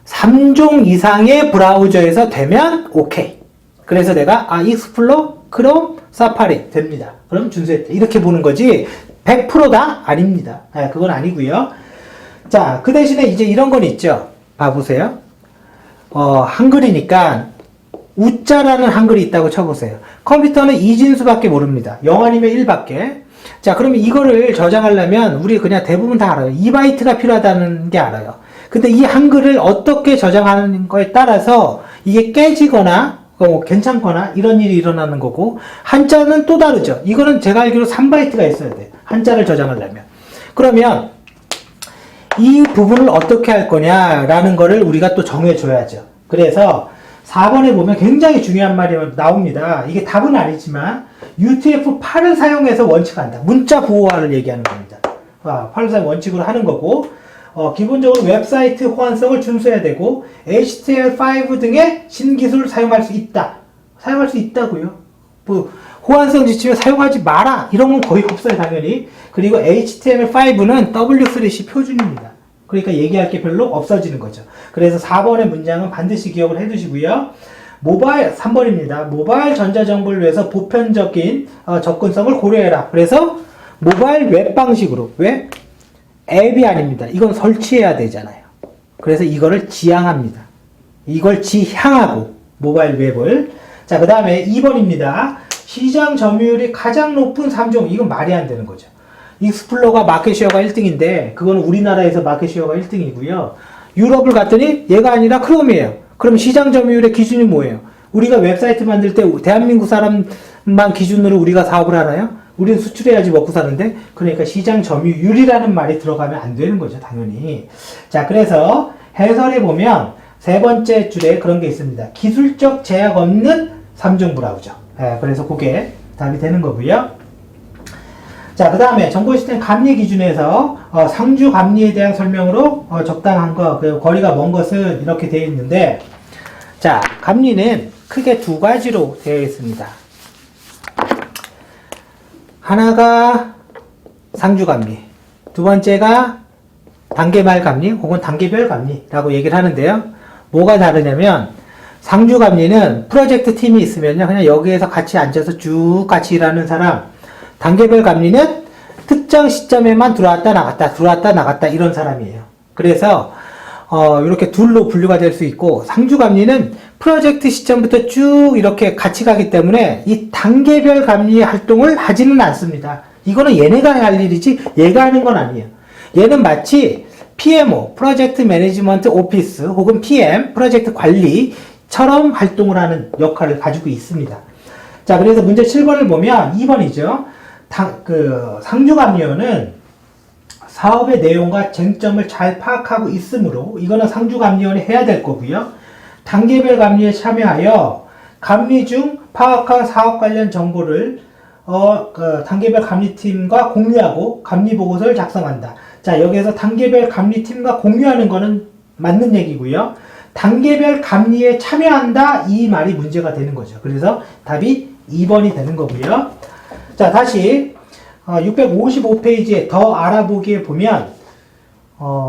3종 이상의 브라우저에서 되면 오케이. 그래서 내가 익스플로, 크롬, 사파리 됩니다. 그럼 준수했다. 이렇게 보는 거지 100%다? 아닙니다. 그건 아니고요. 자, 그 대신에 이제 이런 건 있죠. 봐보세요. 한글이니까 우자라는 한글이 있다고 쳐보세요. 컴퓨터는 이진수밖에 모릅니다. 0 아니면 1밖에. 자, 그러면 이거를 저장하려면 우리 그냥 대부분 다 알아요. 2바이트가 필요하다는 게 알아요. 근데 이 한글을 어떻게 저장하는 거에 따라서 이게 깨지거나 괜찮거나 이런 일이 일어나는 거고, 한자는 또 다르죠. 이거는 제가 알기로 3바이트가 있어야 돼요. 한자를 저장하려면. 그러면 이 부분을 어떻게 할 거냐라는 거를 우리가 또 정해줘야죠. 그래서 4번에 보면 굉장히 중요한 말이 나옵니다. 이게 답은 아니지만 UTF-8을 사용해서 원칙한다. 문자 보호화를 얘기하는 겁니다. 8을 사용 원칙으로 하는 거고, 기본적으로 웹사이트 호환성을 준수해야 되고, HTML5 등의 신기술을 사용할 수 있다. 사용할 수 있다고요. 뭐 호환성 지침에 사용하지 마라. 이런 건 거의 없어요, 당연히. 그리고 HTML5는 W3C 표준입니다. 그러니까 얘기할 게 별로 없어지는 거죠. 그래서 4번의 문장은 반드시 기억을 해두시고요. 3번입니다. 모바일 전자정보를 위해서 보편적인 접근성을 고려해라. 그래서 모바일 웹 방식으로, 왜? 앱이 아닙니다. 이건 설치해야 되잖아요. 그래서 이거를 지향합니다. 이걸 지향하고 모바일 웹을. 자, 그 다음에 2번입니다. 시장 점유율이 가장 높은 3종. 이건 말이 안 되는 거죠. 익스플로러가 마켓시어가 1등인데 그건 우리나라에서 마켓시어가 1등이고요. 유럽을 갔더니 얘가 아니라 크롬이에요. 그럼 시장 점유율의 기준이 뭐예요? 우리가 웹사이트 만들 때 대한민국 사람만 기준으로 우리가 사업을 하나요? 우리는 수출해야지 먹고 사는데, 그러니까 시장 점유율이라는 말이 들어가면 안 되는 거죠, 당연히. 자, 그래서 해설에 보면 세 번째 줄에 그런 게 있습니다. 기술적 제약 없는 3종 브라우저. 그래서 그게 답이 되는 거고요. 자, 그 다음에 정보시스템 감리 기준에서 상주 감리에 대한 설명으로 적당한 거, 거리가 먼 것은 이렇게 되어 있는데, 자, 감리는 크게 두 가지로 되어 있습니다. 하나가 상주 감리, 두 번째가 단계말 감리 혹은 단계별 감리라고 얘기를 하는데요. 뭐가 다르냐면 상주 감리는 프로젝트 팀이 있으면요, 그냥 여기에서 같이 앉아서 쭉 같이 일하는 사람. 단계별 감리는 특정 시점에만 들어왔다 나갔다 이런 사람이에요. 그래서 이렇게 둘로 분류가 될 수 있고, 상주 감리는 프로젝트 시점부터 쭉 이렇게 같이 가기 때문에 이 단계별 감리 활동을 하지는 않습니다. 이거는 얘네가 할 일이지 얘가 하는 건 아니에요. 얘는 마치 PMO, 프로젝트 매니지먼트 오피스 혹은 PM, 프로젝트 관리처럼 활동을 하는 역할을 가지고 있습니다. 자, 그래서 문제 7번을 보면 2번이죠. 상주감리원은 사업의 내용과 쟁점을 잘 파악하고 있으므로 이거는 상주감리원이 해야 될 거고요. 단계별 감리에 참여하여 감리 중 파악한 사업 관련 정보를 단계별 감리팀과 공유하고 감리보고서를 작성한다. 자, 여기에서 단계별 감리팀과 공유하는 거는 맞는 얘기고요. 단계별 감리에 참여한다 이 말이 문제가 되는 거죠. 그래서 답이 2번이 되는 거고요. 자, 다시 655페이지에 더 알아보기에 보면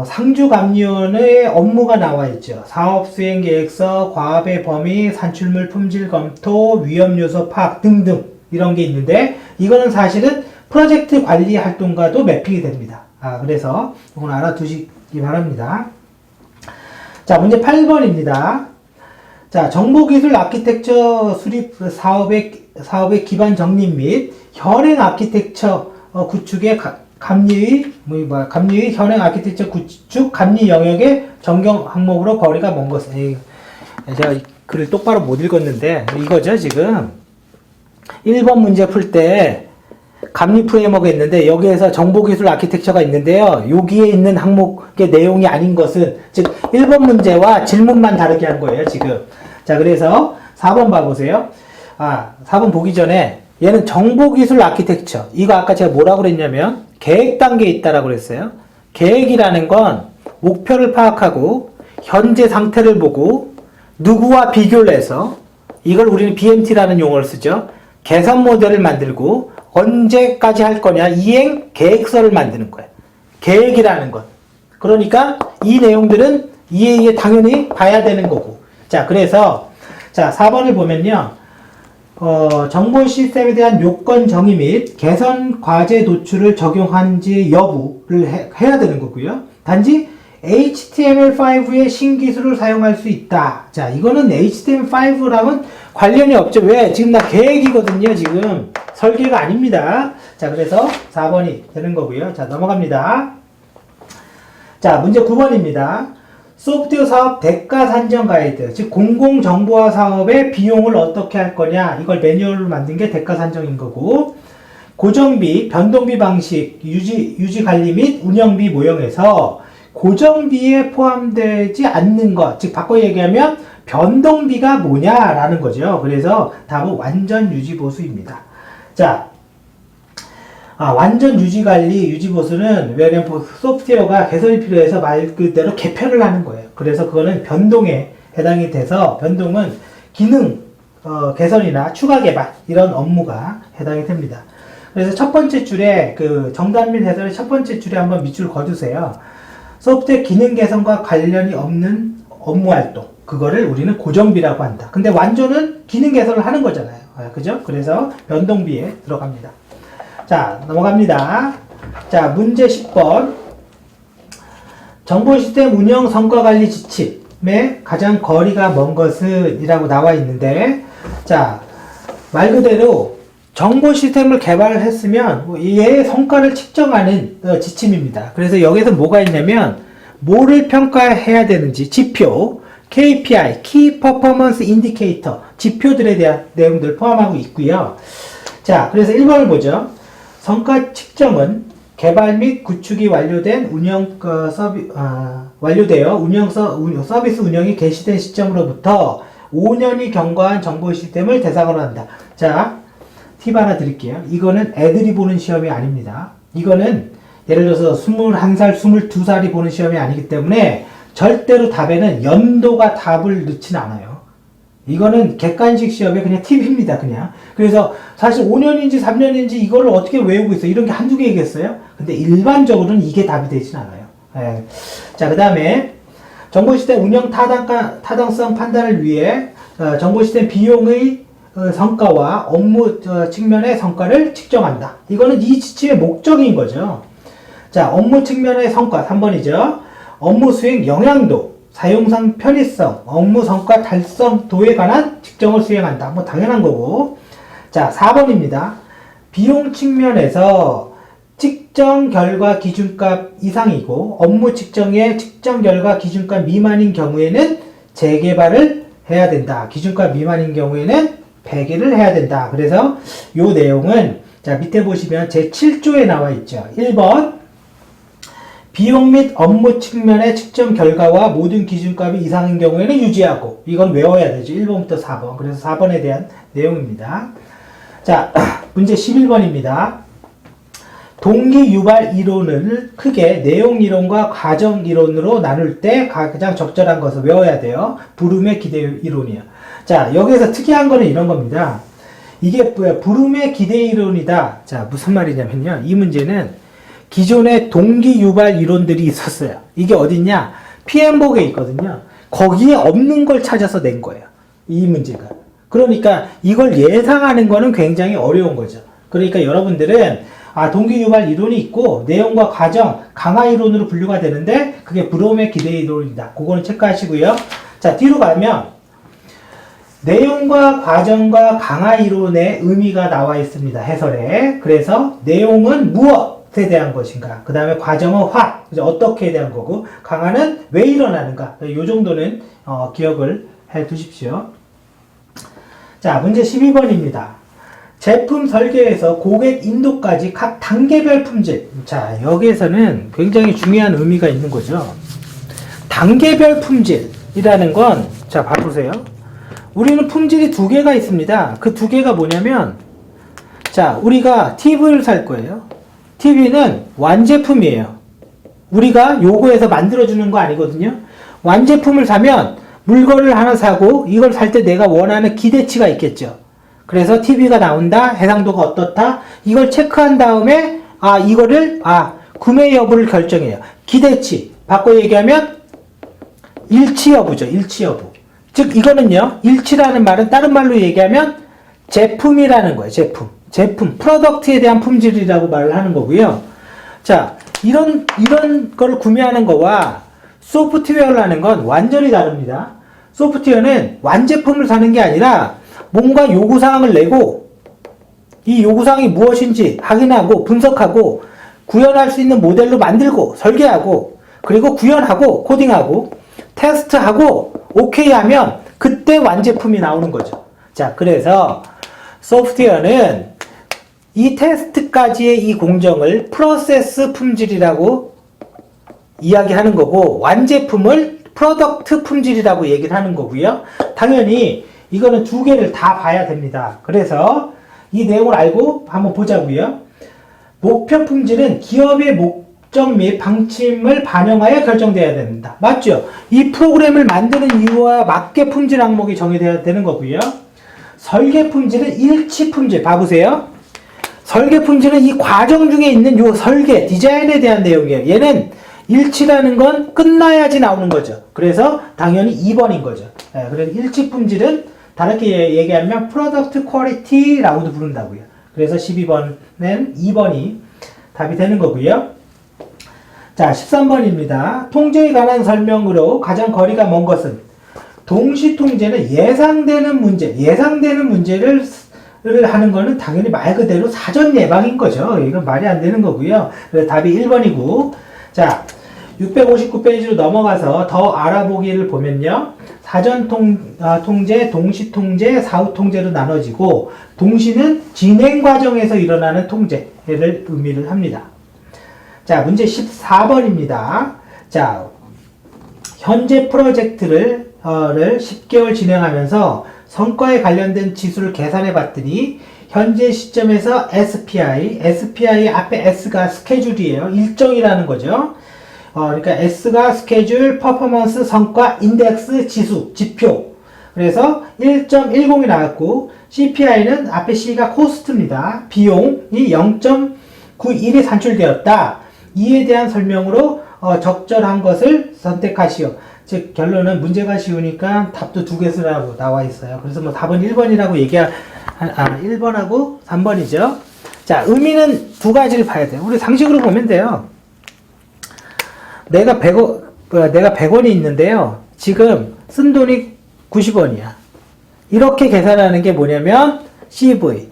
상주감리원의 업무가 나와 있죠. 사업수행계획서, 과업의 범위, 산출물 품질 검토, 위험요소 파악 등등 이런 게 있는데 이거는 사실은 프로젝트 관리 활동과도 매핑이 됩니다. 그래서 이건 알아두시기 바랍니다. 자, 문제 8번입니다. 자, 정보기술 아키텍처 수립 사업의 기반 정립 및 현행 아키텍처 구축의 감리의 현행 아키텍처 구축 감리 영역의 전경 항목으로 거리가 먼 것은 제가 글을 똑바로 못 읽었는데 이거죠. 지금 1번 문제 풀 때 감리 프레임워크가 있는데 여기에서 정보기술 아키텍처가 있는데요. 여기에 있는 항목의 내용이 아닌 것은 즉 1번 문제와 질문만 다르게 한 거예요. 지금. 자, 그래서 4번 봐보세요. 4번 보기 전에 얘는 정보기술 아키텍처. 이거 아까 제가 뭐라고 그랬냐면 계획 단계에 있다라고 그랬어요. 계획이라는 건 목표를 파악하고 현재 상태를 보고 누구와 비교를 해서 이걸 우리는 BMT라는 용어를 쓰죠. 개선 모델을 만들고 언제까지 할 거냐 이행 계획서를 만드는 거예요. 계획이라는 것. 그러니까 이 내용들은 이에 당연히 봐야 되는 거고. 자, 그래서 자 4번을 보면요. 정보 시스템에 대한 요건 정의 및 개선 과제 노출을 적용한지 여부를 해야 되는 거고요. 단지 HTML5의 신기술을 사용할 수 있다. 자, 이거는 HTML5랑은 관련이 없죠. 왜? 지금 나 계획이거든요. 지금 설계가 아닙니다. 자, 그래서 4번이 되는 거고요. 자, 넘어갑니다. 자, 문제 9번입니다. 소프트웨어 사업 대가 산정 가이드, 즉 공공정보화 사업의 비용을 어떻게 할 거냐, 이걸 매뉴얼로 만든 게 대가 산정인 거고, 고정비, 변동비 방식, 유지 관리 및 운영비 모형에서 고정비에 포함되지 않는 것, 즉 바꿔 얘기하면 변동비가 뭐냐라는 거죠. 그래서 답은 완전 유지보수입니다. 자, 완전 유지관리, 유지보수는 왜냐면 소프트웨어가 개선이 필요해서 말 그대로 개편을 하는 거예요. 그래서 그거는 변동에 해당이 돼서 변동은 기능 개선이나 추가 개발 이런 업무가 해당이 됩니다. 그래서 첫 번째 줄에 그 정답 및 해설의 첫 번째 줄에 한번 밑줄 그어두세요. 소프트웨어 기능 개선과 관련이 없는 업무 활동, 그거를 우리는 고정비라고 한다. 근데 완전은 기능 개선을 하는 거잖아요. 그죠? 그래서 변동비에 들어갑니다. 자, 넘어갑니다. 자, 문제 10번. 정보 시스템 운영 성과 관리 지침의 가장 거리가 먼 것은 이라고 나와 있는데, 자, 말 그대로 정보 시스템을 개발을 했으면 얘의 성과를 측정하는 지침입니다. 그래서 여기서 뭐가 있냐면 뭐를 평가해야 되는지 지표, KPI, Key Performance Indicator, 지표들에 대한 내용들을 포함하고 있고요. 자, 그래서 1번을 보죠. 성과 측정은 개발 및 구축이 완료된 완료되어 서비스 운영이 개시된 시점으로부터 5년이 경과한 정보 시스템을 대상으로 한다. 자, 팁 하나 드릴게요. 이거는 애들이 보는 시험이 아닙니다. 이거는 예를 들어서 21살, 22살이 보는 시험이 아니기 때문에 절대로 답에는 연도가 답을 넣진 않아요. 이거는 객관식 시험에 그냥 팁입니다, 그냥. 그래서 사실 5년인지 3년인지 이거를 어떻게 외우고 있어? 이런 게 한두 개겠어요? 근데 일반적으로는 이게 답이 되진 않아요. 예. 자, 그 다음에 정보시스템 운영 타당성 판단을 위해 정보시스템 비용의 성과와 업무 측면의 성과를 측정한다. 이거는 이 지침의 목적인 거죠. 자, 업무 측면의 성과 3번이죠. 업무 수행 영향도, 사용상 편의성, 업무 성과 달성도에 관한 측정을 수행한다. 뭐 당연한 거고. 자, 4번입니다. 비용 측면에서 측정 결과 기준값 이상이고 업무 측정의 측정 결과 기준값 미만인 경우에는 재개발을 해야 된다. 기준값 미만인 경우에는 폐기를 해야 된다. 그래서 요 내용은 자, 밑에 보시면 제7조에 나와 있죠. 1번 비용 및 업무 측면의 측정 결과와 모든 기준값이 이상인 경우에는 유지하고, 이건 외워야 되죠. 1번부터 4번. 그래서 4번에 대한 내용입니다. 자, 문제 11번입니다. 동기 유발 이론을 크게 내용 이론과 과정 이론으로 나눌 때 가장 적절한 것을 외워야 돼요. 브룸의 기대 이론이요. 자, 여기서 특이한 거는 이런 겁니다. 이게 뭐야? 브룸의 기대 이론이다. 자, 무슨 말이냐면요. 이 문제는 기존의 동기 유발 이론들이 있었어요. 이게 어딨냐? PM복에 있거든요. 거기에 없는 걸 찾아서 낸 거예요. 이 문제가. 그러니까 이걸 예상하는 거는 굉장히 어려운 거죠. 그러니까 여러분들은 동기 유발 이론이 있고 내용과 과정, 강화 이론으로 분류가 되는데 그게 브롬의 기대 이론이다. 그거는 체크하시고요. 자, 뒤로 가면 내용과 과정과 강화 이론의 의미가 나와 있습니다. 해설에. 그래서 내용은 무엇에 대한 것인가? 그 다음에 과정은 어떻게 대한 거고, 강화는 왜 일어나는가? 이 정도는 기억을 해 두십시오. 자, 문제 12번입니다. 제품 설계에서 고객 인도까지 각 단계별 품질. 자, 여기에서는 굉장히 중요한 의미가 있는 거죠. 단계별 품질이라는 건, 자, 봐보세요. 우리는 품질이 두 개가 있습니다. 그 두 개가 뭐냐면, 자, 우리가 TV를 살 거예요. TV는 완제품이에요. 우리가 요거에서 만들어주는 거 아니거든요. 완제품을 사면 물건을 하나 사고 이걸 살 때 내가 원하는 기대치가 있겠죠. 그래서 TV가 나온다, 해상도가 어떻다, 이걸 체크한 다음에, 이거를, 구매 여부를 결정해요. 기대치. 바꿔 얘기하면, 일치 여부죠, 일치 여부. 즉, 이거는요, 일치라는 말은 다른 말로 얘기하면, 제품이라는 거예요, 제품. 프로덕트에 대한 품질이라고 말을 하는 거고요. 자, 이런 거를 구매하는 거와 소프트웨어를 하는 건 완전히 다릅니다. 소프트웨어는 완제품을 사는 게 아니라, 뭔가 요구사항을 내고 이 요구사항이 무엇인지 확인하고 분석하고 구현할 수 있는 모델로 만들고 설계하고 그리고 구현하고 코딩하고 테스트하고 오케이 하면 그때 완제품이 나오는 거죠. 자, 그래서 소프트웨어는 이 테스트까지의 이 공정을 프로세스 품질이라고 이야기하는 거고 완제품을 프로덕트 품질이라고 얘기를 하는 거고요. 당연히 이거는 두 개를 다 봐야 됩니다. 그래서 이 내용을 알고 한번 보자고요. 목표 품질은 기업의 목적 및 방침을 반영하여 결정되어야 됩니다. 맞죠? 이 프로그램을 만드는 이유와 맞게 품질 항목이 정해져야 되는 거고요. 설계 품질은 일치 품질. 봐보세요. 설계 품질은 이 과정 중에 있는 요 설계, 디자인에 대한 내용이에요. 얘는 일치라는 건 끝나야지 나오는 거죠. 그래서 당연히 2번인 거죠. 그래서 일치 품질은 다르게 얘기하면 프로덕트 퀄리티라고도 부른다고요. 그래서 12번은 2번이 답이 되는 거고요. 자, 13번입니다. 통제에 관한 설명으로 가장 거리가 먼 것은 동시 통제는 예상되는 문제를 하는 거는 당연히 말 그대로 사전 예방인 거죠. 이건 말이 안 되는 거고요. 그래서 답이 1번이고. 자, 659페이지로 넘어가서 더 알아보기를 보면요. 사전 통제, 동시 통제, 사후 통제로 나눠지고 동시는 진행 과정에서 일어나는 통제를 의미를 합니다. 자, 문제 14번입니다. 자, 현재 프로젝트를 10개월 진행하면서 성과에 관련된 지수를 계산해 봤더니 현재 시점에서 SPI 앞에 S가 스케줄이에요. 일정이라는 거죠. 그러니까 S가 스케줄, 퍼포먼스, 성과, 인덱스, 지표. 그래서 1.10이 나왔고, CPI는 앞에 C가 코스트입니다. 비용이 0.91이 산출되었다. 이에 대한 설명으로 적절한 것을 선택하시오. 즉, 결론은 문제가 쉬우니까 답도 두 개 쓰라고 나와 있어요. 그래서 뭐 답은 1번이라고 1번하고 3번이죠. 자, 의미는 두 가지를 봐야 돼요. 우리 상식으로 보면 돼요. 내가 100원이 있는데요. 지금 쓴 돈이 90원이야. 이렇게 계산하는 게 뭐냐면 CV.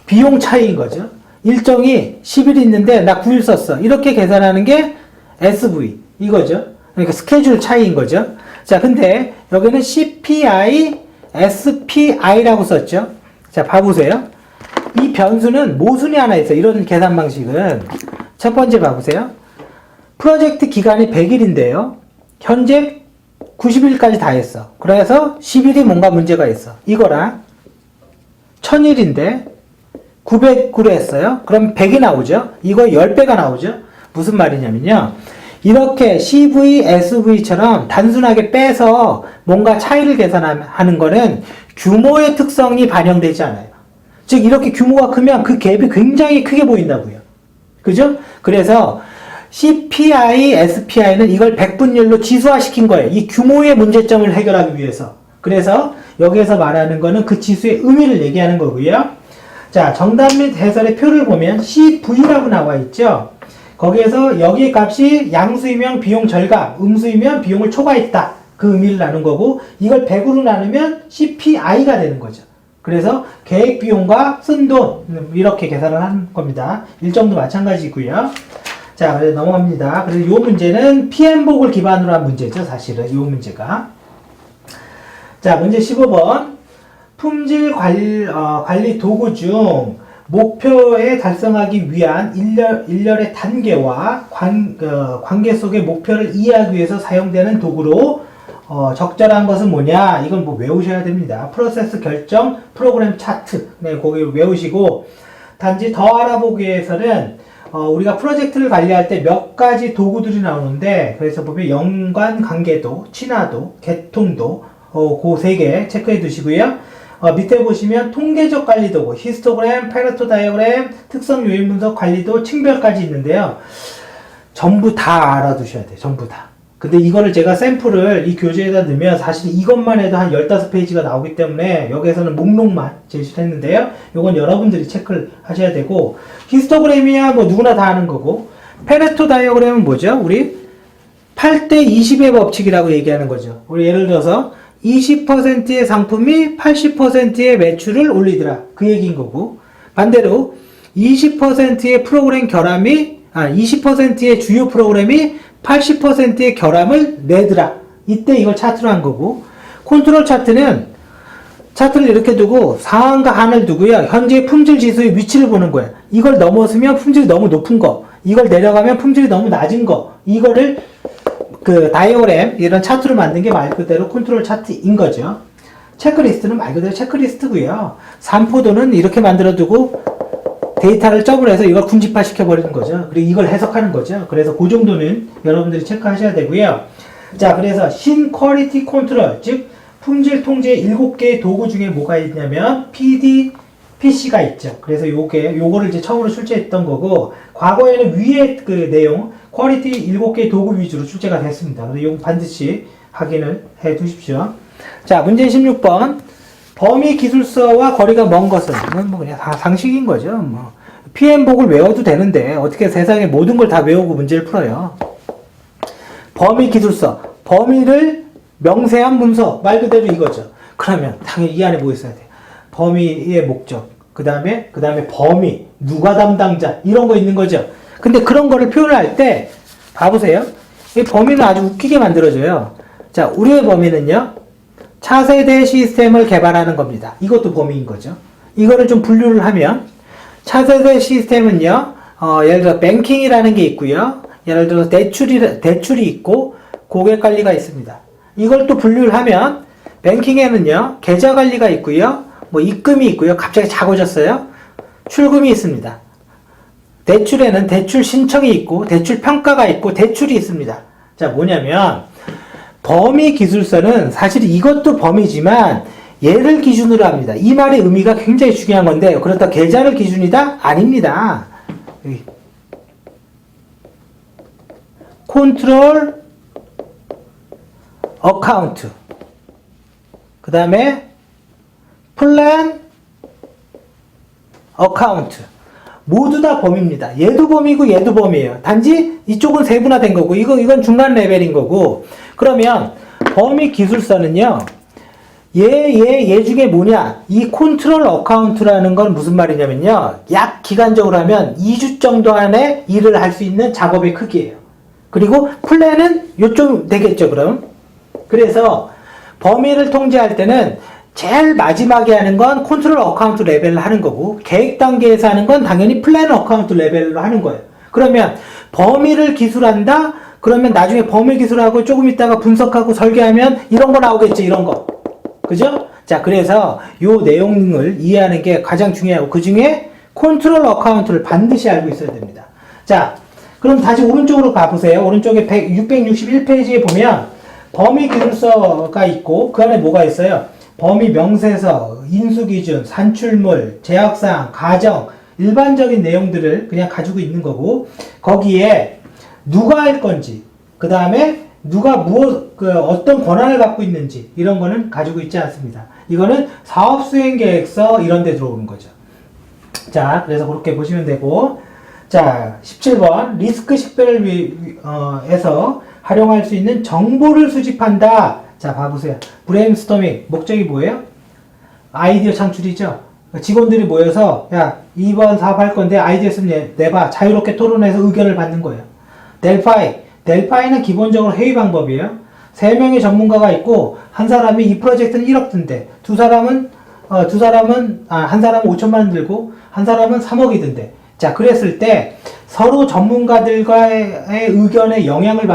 비용 차이인 거죠. 일정이 10일 있는데 나 9일 썼어. 이렇게 계산하는 게 SV. 이거죠. 그러니까 스케줄 차이인 거죠. 자, 근데 여기는 CPI, SPI라고 썼죠. 자, 봐보세요. 이 변수는 모순이 하나 있어요. 이런 계산 방식은. 첫 번째 봐보세요. 프로젝트 기간이 100일인데요. 현재 90일까지 다 했어. 그래서 10일이 뭔가 문제가 있어. 이거랑 1000일인데 900으로 했어요. 그럼 100이 나오죠. 이거 10배가 나오죠. 무슨 말이냐면요. 이렇게 CV, SV처럼 단순하게 빼서 뭔가 차이를 계산하는 거는 규모의 특성이 반영되지 않아요. 즉 이렇게 규모가 크면 그 갭이 굉장히 크게 보인다고요. 그죠? 그래서 CPI, SPI는 이걸 백분율로 지수화시킨 거예요. 이 규모의 문제점을 해결하기 위해서. 그래서 여기에서 말하는 거는 그 지수의 의미를 얘기하는 거고요. 자, 정답 및 해설의 표를 보면 CV라고 나와 있죠. 거기에서 여기 값이 양수이면 비용 절감, 음수이면 비용을 초과했다. 그 의미를 나눈 거고, 이걸 100으로 나누면 CPI가 되는 거죠. 그래서 계획 비용과 쓴 돈 이렇게 계산을 하는 겁니다. 일정도 마찬가지고요. 자, 그래서 넘어갑니다. 그래서 이 문제는 PM복을 기반으로 한 문제죠. 사실은 이 문제가. 자, 문제 15번. 품질 관리 도구 중 목표에 달성하기 위한 일렬의 단계와 관계 속의 목표를 이해하기 위해서 사용되는 도구로 적절한 것은 뭐냐? 이건 뭐 외우셔야 됩니다. 프로세스 결정 프로그램 차트. 네, 거기 외우시고, 단지 더 알아보기 위해서는 우리가 프로젝트를 관리할 때 몇 가지 도구들이 나오는데, 그래서 보면 연관 관계도, 친화도, 개통도, 그 세 개 체크해 두시고요. 밑에 보시면 통계적 관리 도구, 히스토그램, 페레토 다이어그램, 특성 요인 분석 관리도 층별까지 있는데요. 전부 다 알아두셔야 돼요. 전부 다. 근데 이거를 제가 샘플을 이 교재에다 넣으면 사실 이것만 해도 한 15페이지가 나오기 때문에 여기에서는 목록만 제시를 했는데요. 이건 여러분들이 체크를 하셔야 되고, 히스토그램이야 뭐 누구나 다 아는 거고, 페레토 다이어그램은 뭐죠? 우리 8대 20의 법칙이라고 얘기하는 거죠. 우리 예를 들어서 20%의 상품이 80%의 매출을 올리더라. 그 얘기인 거고, 반대로 20%의 프로그램 결함이 20%의 주요 프로그램이 80%의 결함을 내더라. 이때 이걸 차트로 한 거고, 컨트롤 차트는 차트를 이렇게 두고 상한과 하한을 두고요. 현재 품질 지수의 위치를 보는 거예요. 이걸 넘어서면 품질이 너무 높은 거, 이걸 내려가면 품질이 너무 낮은 거, 이거를 그 다이어그램 이런 차트로 만든 게 말 그대로 컨트롤 차트인 거죠. 체크리스트는 말 그대로 체크리스트고요. 산포도는 이렇게 만들어 두고 데이터를 점을 해서 이걸 군집화 시켜버리는 거죠. 그리고 이걸 해석하는 거죠. 그래서 그 정도는 여러분들이 체크하셔야 되고요. 자, 그래서 신 퀄리티 컨트롤, 즉 품질 통제 7개의 도구 중에 뭐가 있냐면 PD, PC가 있죠. 그래서 요거를 이제 처음으로 출제했던 거고, 과거에는 위에 그 내용 퀄리티 7개의 도구 위주로 출제가 됐습니다. 그래서 이거 반드시 확인을 해 두십시오. 자, 문제 16번. 범위 기술서와 거리가 먼 것은, 이건 뭐 그냥 다 상식인 거죠. 뭐 PM복을 외워도 되는데 어떻게 세상의 모든 걸 다 외우고 문제를 풀어요. 범위 기술서, 범위를 명세한 문서, 말 그대로 이거죠. 그러면 당연히 이 안에 뭐 있어야 돼요? 범위의 목적, 그 다음에 범위, 누가 담당자, 이런 거 있는 거죠. 근데 그런 거를 표현할 때 봐보세요. 이 범위는 아주 웃기게 만들어져요. 자, 우리의 범위는요, 차세대 시스템을 개발하는 겁니다. 이것도 범위인 거죠. 이거를 좀 분류를 하면, 차세대 시스템은요, 예를 들어 뱅킹이라는 게 있고요. 예를 들어 대출이 있고 고객 관리가 있습니다. 이걸 또 분류를 하면, 뱅킹에는요, 계좌 관리가 있고요. 뭐 입금이 있고요. 갑자기 작아졌어요. 출금이 있습니다. 대출에는 대출 신청이 있고 대출 평가가 있고 대출이 있습니다. 자, 뭐냐면 범위 기술서는 사실 이것도 범위지만 얘를 기준으로 합니다. 이 말의 의미가 굉장히 중요한 건데, 그렇다 계좌를 기준이다? 아닙니다. 컨트롤 어카운트, 그 다음에 플랜 어카운트, 모두 다 범위입니다. 얘도 범위고 얘도 범위예요. 단지 이쪽은 세분화된 거고 이건 중간 레벨인 거고. 그러면 범위 기술서는요, 얘 중에 뭐냐, 이 컨트롤 어카운트라는 건 무슨 말이냐면요, 약 기간적으로 하면 2주 정도 안에 일을 할 수 있는 작업의 크기예요. 그리고 플랜은 요쯤 되겠죠. 그럼 그래서 범위를 통제할 때는 제일 마지막에 하는 건 컨트롤 어카운트 레벨로 하는 거고, 계획 단계에서 하는 건 당연히 플랜 어카운트 레벨로 하는 거예요. 그러면 범위를 기술한다? 그러면 나중에 범위 기술하고 조금 있다가 분석하고 설계하면 이런 거 나오겠죠. 이런 거. 그죠? 자, 그래서 요 내용을 이해하는 게 가장 중요하고, 그 중에 컨트롤 어카운트를 반드시 알고 있어야 됩니다. 자, 그럼 다시 오른쪽으로 가보세요. 오른쪽에 661페이지에 보면 범위 기술서가 있고 그 안에 뭐가 있어요? 범위 명세서, 인수기준, 산출물, 제약사항, 가정, 일반적인 내용들을 그냥 가지고 있는 거고 거기에 누가 할 건지 그 다음에 누가 어떤 권한을 갖고 있는지 이런 거는 가지고 있지 않습니다. 이거는 사업수행계획서 이런 데 들어오는 거죠. 자, 그래서 그렇게 보시면 되고 자, 17번 리스크 식별을 위해서 활용할 수 있는 정보를 수집한다. 자, 봐보세요. 브레인스토밍 목적이 뭐예요? 아이디어 창출이죠. 직원들이 모여서 야, 2번 사업할 건데 아이디어 좀 내봐. 자유롭게 토론해서 의견을 받는 거예요. 델파이는 기본적으로 회의 방법이에요. 3명의 전문가가 있고 한 사람이 이 프로젝트는 1억 든대. 한 사람은 5천만 원 들고 한 사람은 3억이 든대. 자, 그랬을 때 서로 전문가들과의 의견에 영향을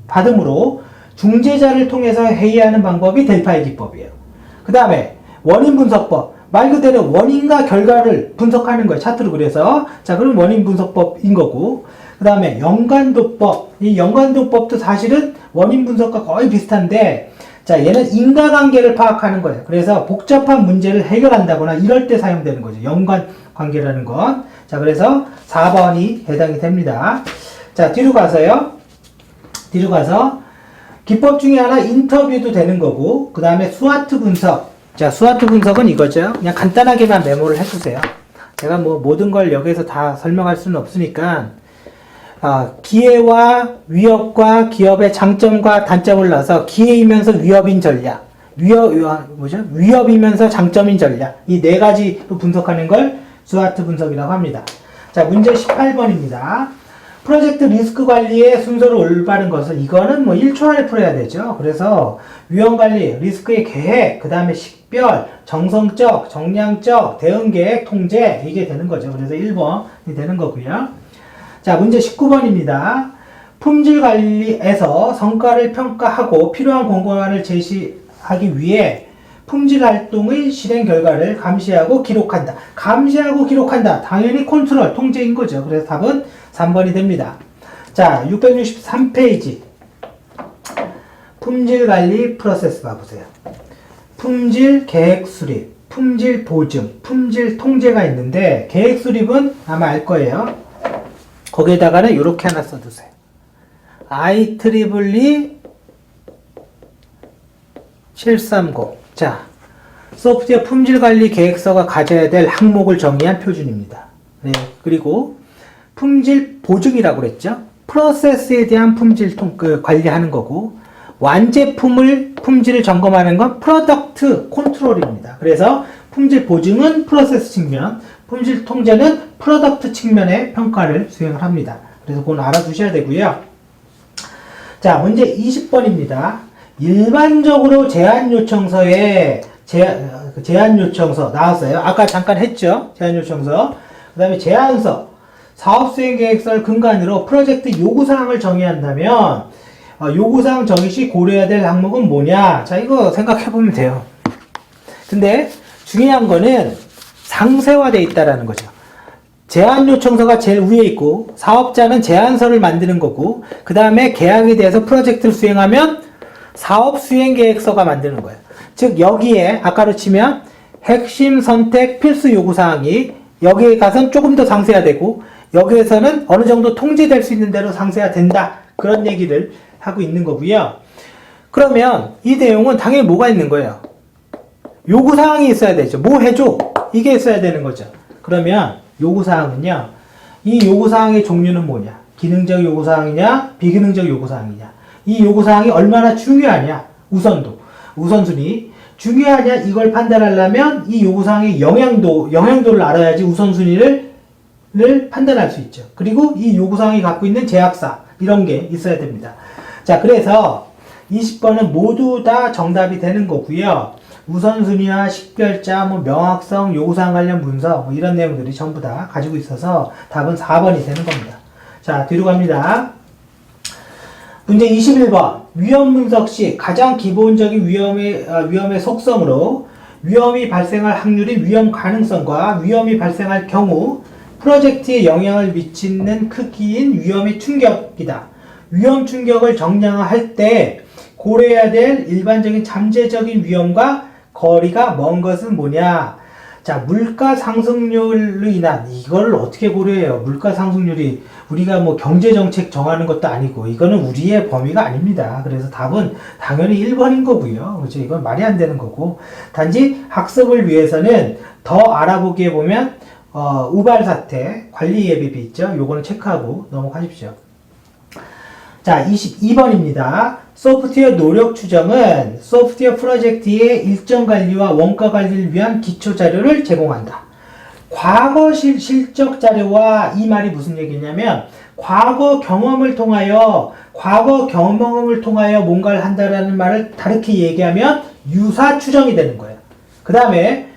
받음으로 중재자를 통해서 회의하는 방법이 델파이 기법이에요. 그 다음에 원인 분석법. 말 그대로 원인과 결과를 분석하는 거예요. 차트로 그래서. 자, 그럼 원인 분석법인 거고. 그 다음에 연관도법. 이 연관도법도 사실은 원인 분석과 거의 비슷한데, 자, 얘는 인과관계를 파악하는 거예요. 그래서 복잡한 문제를 해결한다거나 이럴 때 사용되는 거죠. 연관관계라는 건. 자, 그래서 4번이 해당이 됩니다. 자, 뒤로 가서 기법 중에 하나 인터뷰도 되는 거고, 그 다음에 스와트 분석. 자, 스와트 분석은 이거죠. 그냥 간단하게만 메모를 해주세요. 제가 뭐 모든 걸 여기서 다 설명할 수는 없으니까, 기회와 위협과 기업의 장점과 단점을 넣어서 기회이면서 위협인 전략, 위협이면서 장점인 전략, 이 4가지로 분석하는 걸 스와트 분석이라고 합니다. 자, 문제 18번입니다. 프로젝트 리스크 관리의 순서를 올바른 것은 이거는 뭐 1초 안에 풀어야 되죠. 그래서 위험 관리, 리스크의 계획, 그 다음에 식별, 정성적, 정량적, 대응 계획, 통제 이게 되는 거죠. 그래서 1번이 되는 거고요. 자, 문제 19번입니다. 품질 관리에서 성과를 평가하고 필요한 권고안을 제시하기 위해 품질 활동의 실행 결과를 감시하고 기록한다. 감시하고 기록한다. 당연히 컨트롤, 통제인 거죠. 그래서 답은 3번이 됩니다. 자, 663페이지. 품질 관리 프로세스 봐보세요. 품질 계획 수립, 품질 보증, 품질 통제가 있는데 계획 수립은 아마 알 거예요. 거기에다가는 이렇게 하나 써두세요. IEEE 730. 자, 소프트웨어 품질관리 계획서가 가져야 될 항목을 정의한 표준입니다. 네, 그리고 품질 보증이라고 그랬죠. 프로세스에 대한 품질 관리하는 거고, 완제품을 품질을 점검하는 건 프로덕트 컨트롤입니다. 그래서 품질 보증은 프로세스 측면, 품질 통제는 프로덕트 측면의 평가를 수행을 합니다. 그래서 그건 알아두셔야 되고요. 자, 문제 20번입니다. 일반적으로 제안 요청서에 제안 요청서 나왔어요. 아까 잠깐 했죠. 제안 요청서. 그 다음에 제안서, 사업수행계획서를 근간으로 프로젝트 요구사항을 정의한다면 요구사항 정의 시 고려해야 될 항목은 뭐냐? 자, 이거 생각해보면 돼요. 근데 중요한 거는 상세화되어 있다라는 거죠. 제안 요청서가 제일 위에 있고 사업자는 제안서를 만드는 거고 그 다음에 계약에 대해서 프로젝트를 수행하면 사업 수행 계획서가 만드는 거예요. 즉 여기에 아까로 치면 핵심 선택 필수 요구사항이 여기에 가서는 조금 더 상세화되고 여기에서는 어느 정도 통제될 수 있는 대로 상세화된다. 그런 얘기를 하고 있는 거고요. 그러면 이 내용은 당연히 뭐가 있는 거예요? 요구사항이 있어야 되죠. 뭐 해줘? 이게 있어야 되는 거죠. 그러면 요구사항은요. 이 요구사항의 종류는 뭐냐? 기능적 요구사항이냐? 비기능적 요구사항이냐? 이 요구사항이 얼마나 중요하냐? 우선순위. 중요하냐? 이걸 판단하려면 이 요구사항의 영향도를 알아야지 우선순위를 판단할 수 있죠. 그리고 이 요구사항이 갖고 있는 제약사, 이런 게 있어야 됩니다. 자, 그래서 20번은 모두 다 정답이 되는 거고요. 우선순위와 식별자, 명확성, 요구사항 관련 문서, 이런 내용들이 전부 다 가지고 있어서 답은 4번이 되는 겁니다. 자, 뒤로 갑니다. 문제 21번. 위험 분석 시 가장 기본적인 위험의 속성으로 위험이 발생할 확률이 위험 가능성과 위험이 발생할 경우 프로젝트에 영향을 미치는 크기인 위험의 충격이다. 위험 충격을 정량할 때 고려해야 될 일반적인 잠재적인 위험과 거리가 먼 것은 뭐냐? 자, 물가 상승률로 인한 이걸 어떻게 고려해요? 물가 상승률이 우리가 뭐 경제정책 정하는 것도 아니고 이거는 우리의 범위가 아닙니다. 그래서 답은 당연히 1번인 거고요. 그렇죠? 이건 말이 안 되는 거고 단지 학습을 위해서는 더 알아보기에 보면 우발 사태 관리 예비비 있죠? 요거는 체크하고 넘어가십시오. 자, 22번입니다. 소프트웨어 노력 추정은 소프트웨어 프로젝트의 일정 관리와 원가 관리를 위한 기초 자료를 제공한다. 과거 실적 자료와 이 말이 무슨 얘기냐면 과거 경험을 통하여 뭔가를 한다라는 말을 다르게 얘기하면 유사 추정이 되는 거예요. 그 다음에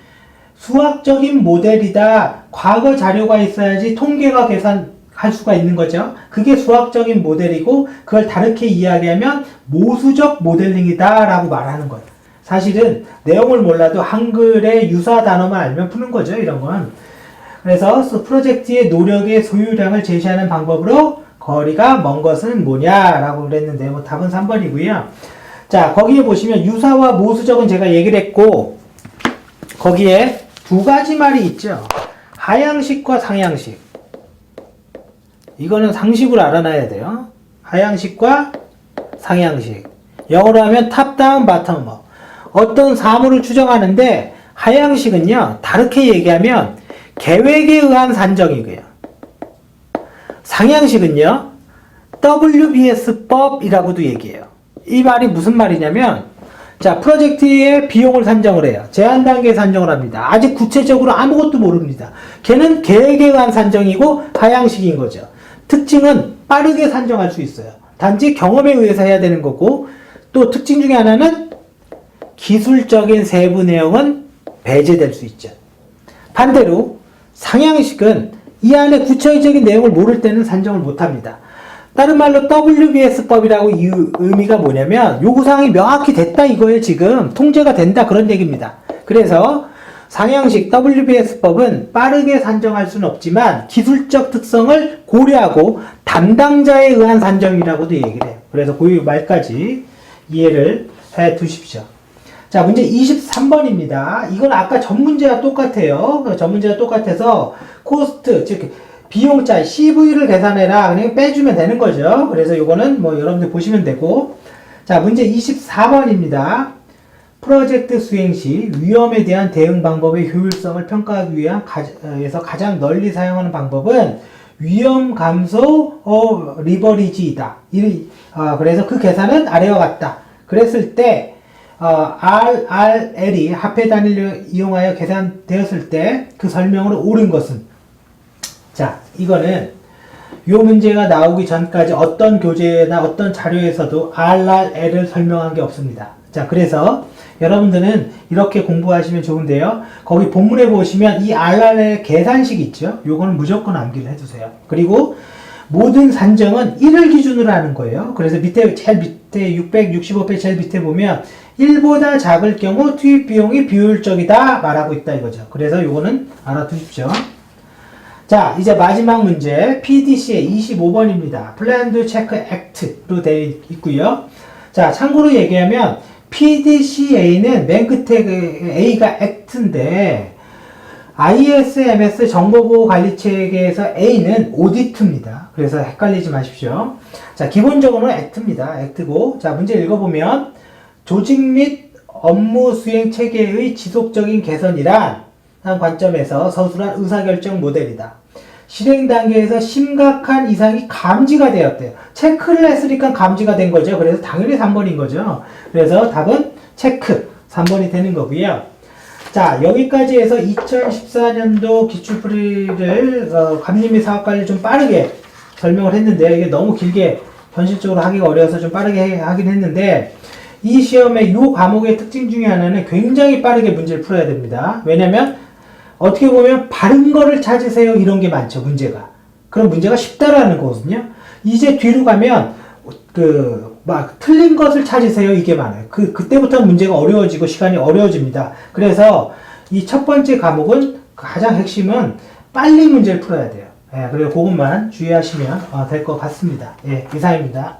수학적인 모델이다. 과거 자료가 있어야지 통계가 계산할 수가 있는 거죠. 그게 수학적인 모델이고 그걸 다르게 이야기하면 모수적 모델링이다 라고 말하는 거예요. 사실은 내용을 몰라도 한글의 유사 단어만 알면 푸는 거죠. 이런 건. 그래서 프로젝트의 노력의 소유량을 제시하는 방법으로 거리가 먼 것은 뭐냐라고 그랬는데 뭐 답은 3번이고요. 자, 거기에 보시면 유사와 모수적은 제가 얘기를 했고 거기에 두 가지 말이 있죠. 하향식과 상향식. 이거는 상식으로 알아놔야 돼요. 하향식과 상향식. 영어로 하면 탑다운 바텀업. 어떤 사물을 추정하는데 하향식은요. 다르게 얘기하면 계획에 의한 산정이고요. 상향식은요. WBS법이라고도 얘기해요. 이 말이 무슨 말이냐면 자, 프로젝트의 비용을 산정을 해요. 제한 단계에 산정을 합니다. 아직 구체적으로 아무것도 모릅니다. 걔는 계획에 의한 산정이고 하향식인 거죠. 특징은 빠르게 산정할 수 있어요. 단지 경험에 의해서 해야 되는 거고 또 특징 중에 하나는 기술적인 세부 내용은 배제될 수 있죠. 반대로 상향식은 이 안에 구체적인 내용을 모를 때는 산정을 못합니다. 다른 말로 WBS법이라고 이 의미가 뭐냐면 요구사항이 명확히 됐다 이거예요. 지금 통제가 된다 그런 얘기입니다. 그래서 상향식 WBS법은 빠르게 산정할 수는 없지만 기술적 특성을 고려하고 담당자에 의한 산정이라고도 얘기를 해요. 그래서 그 말까지 이해를 해 두십시오. 자, 문제 23번입니다. 이건 아까 전 문제와 똑같아요. 전 문제와 똑같아서 코스트, 즉 비용짜 CV를 계산해라. 그냥 빼주면 되는 거죠. 그래서 이거는 뭐 여러분들 보시면 되고. 자, 문제 24번입니다. 프로젝트 수행 시 위험에 대한 대응 방법의 효율성을 평가하기 위해서 가장 널리 사용하는 방법은 위험 감소 리버리지이다. 그래서 그 계산은 아래와 같다. 그랬을 때 RRL이 합해 단위를 이용하여 계산되었을 때 그 설명으로 옳은 것은 자, 이거는 요 문제가 나오기 전까지 어떤 교재나 어떤 자료에서도 RRL을 설명한 게 없습니다. 자, 그래서 여러분들은 이렇게 공부하시면 좋은데요. 거기 본문에 보시면 이 RRL 계산식 있죠? 요거는 무조건 암기를 해두세요. 그리고 모든 산정은 1을 기준으로 하는 거예요. 그래서 제일 밑에 665페이지 제일 밑에 보면 1보다 작을 경우 투입 비용이 비효율적이다 말하고 있다 이거죠. 그래서 요거는 알아두십시오. 자, 이제 마지막 문제 PDCA 25번입니다. Planned Check Act로 되어 있고요. 자, 참고로 얘기하면 PDCA는 맨 끝에 그 A가 Act인데 ISMS 정보보호관리체계에서 A는 오디트입니다. 그래서 헷갈리지 마십시오. 자, 기본적으로는 Act입니다. Act고 자, 문제 읽어보면 조직 및 업무 수행 체계의 지속적인 개선이란 관점에서 서술한 의사결정 모델이다. 실행 단계에서 심각한 이상이 감지가 되었대요. 체크를 했으니까 감지가 된 거죠. 그래서 당연히 3번인 거죠. 그래서 답은 체크 3번이 되는 거고요. 자, 여기까지 해서 2014년도 기출풀이를 감리 및 사업관리를 좀 빠르게 설명을 했는데 이게 너무 길게 현실적으로 하기가 어려워서 좀 빠르게 하긴 했는데 이 시험의 이 과목의 특징 중에 하나는 굉장히 빠르게 문제를 풀어야 됩니다. 왜냐면 어떻게 보면 바른 거를 찾으세요 이런 게 많죠. 문제가. 그럼 문제가 쉽다라는 거거든요. 이제 뒤로 가면 그 막 틀린 것을 찾으세요. 이게 많아요. 그때부터 문제가 어려워지고 시간이 어려워집니다. 그래서 이 첫 번째 과목은 가장 핵심은 빨리 문제를 풀어야 돼요. 예, 그리고 그것만 주의하시면 될 것 같습니다. 예, 이상입니다.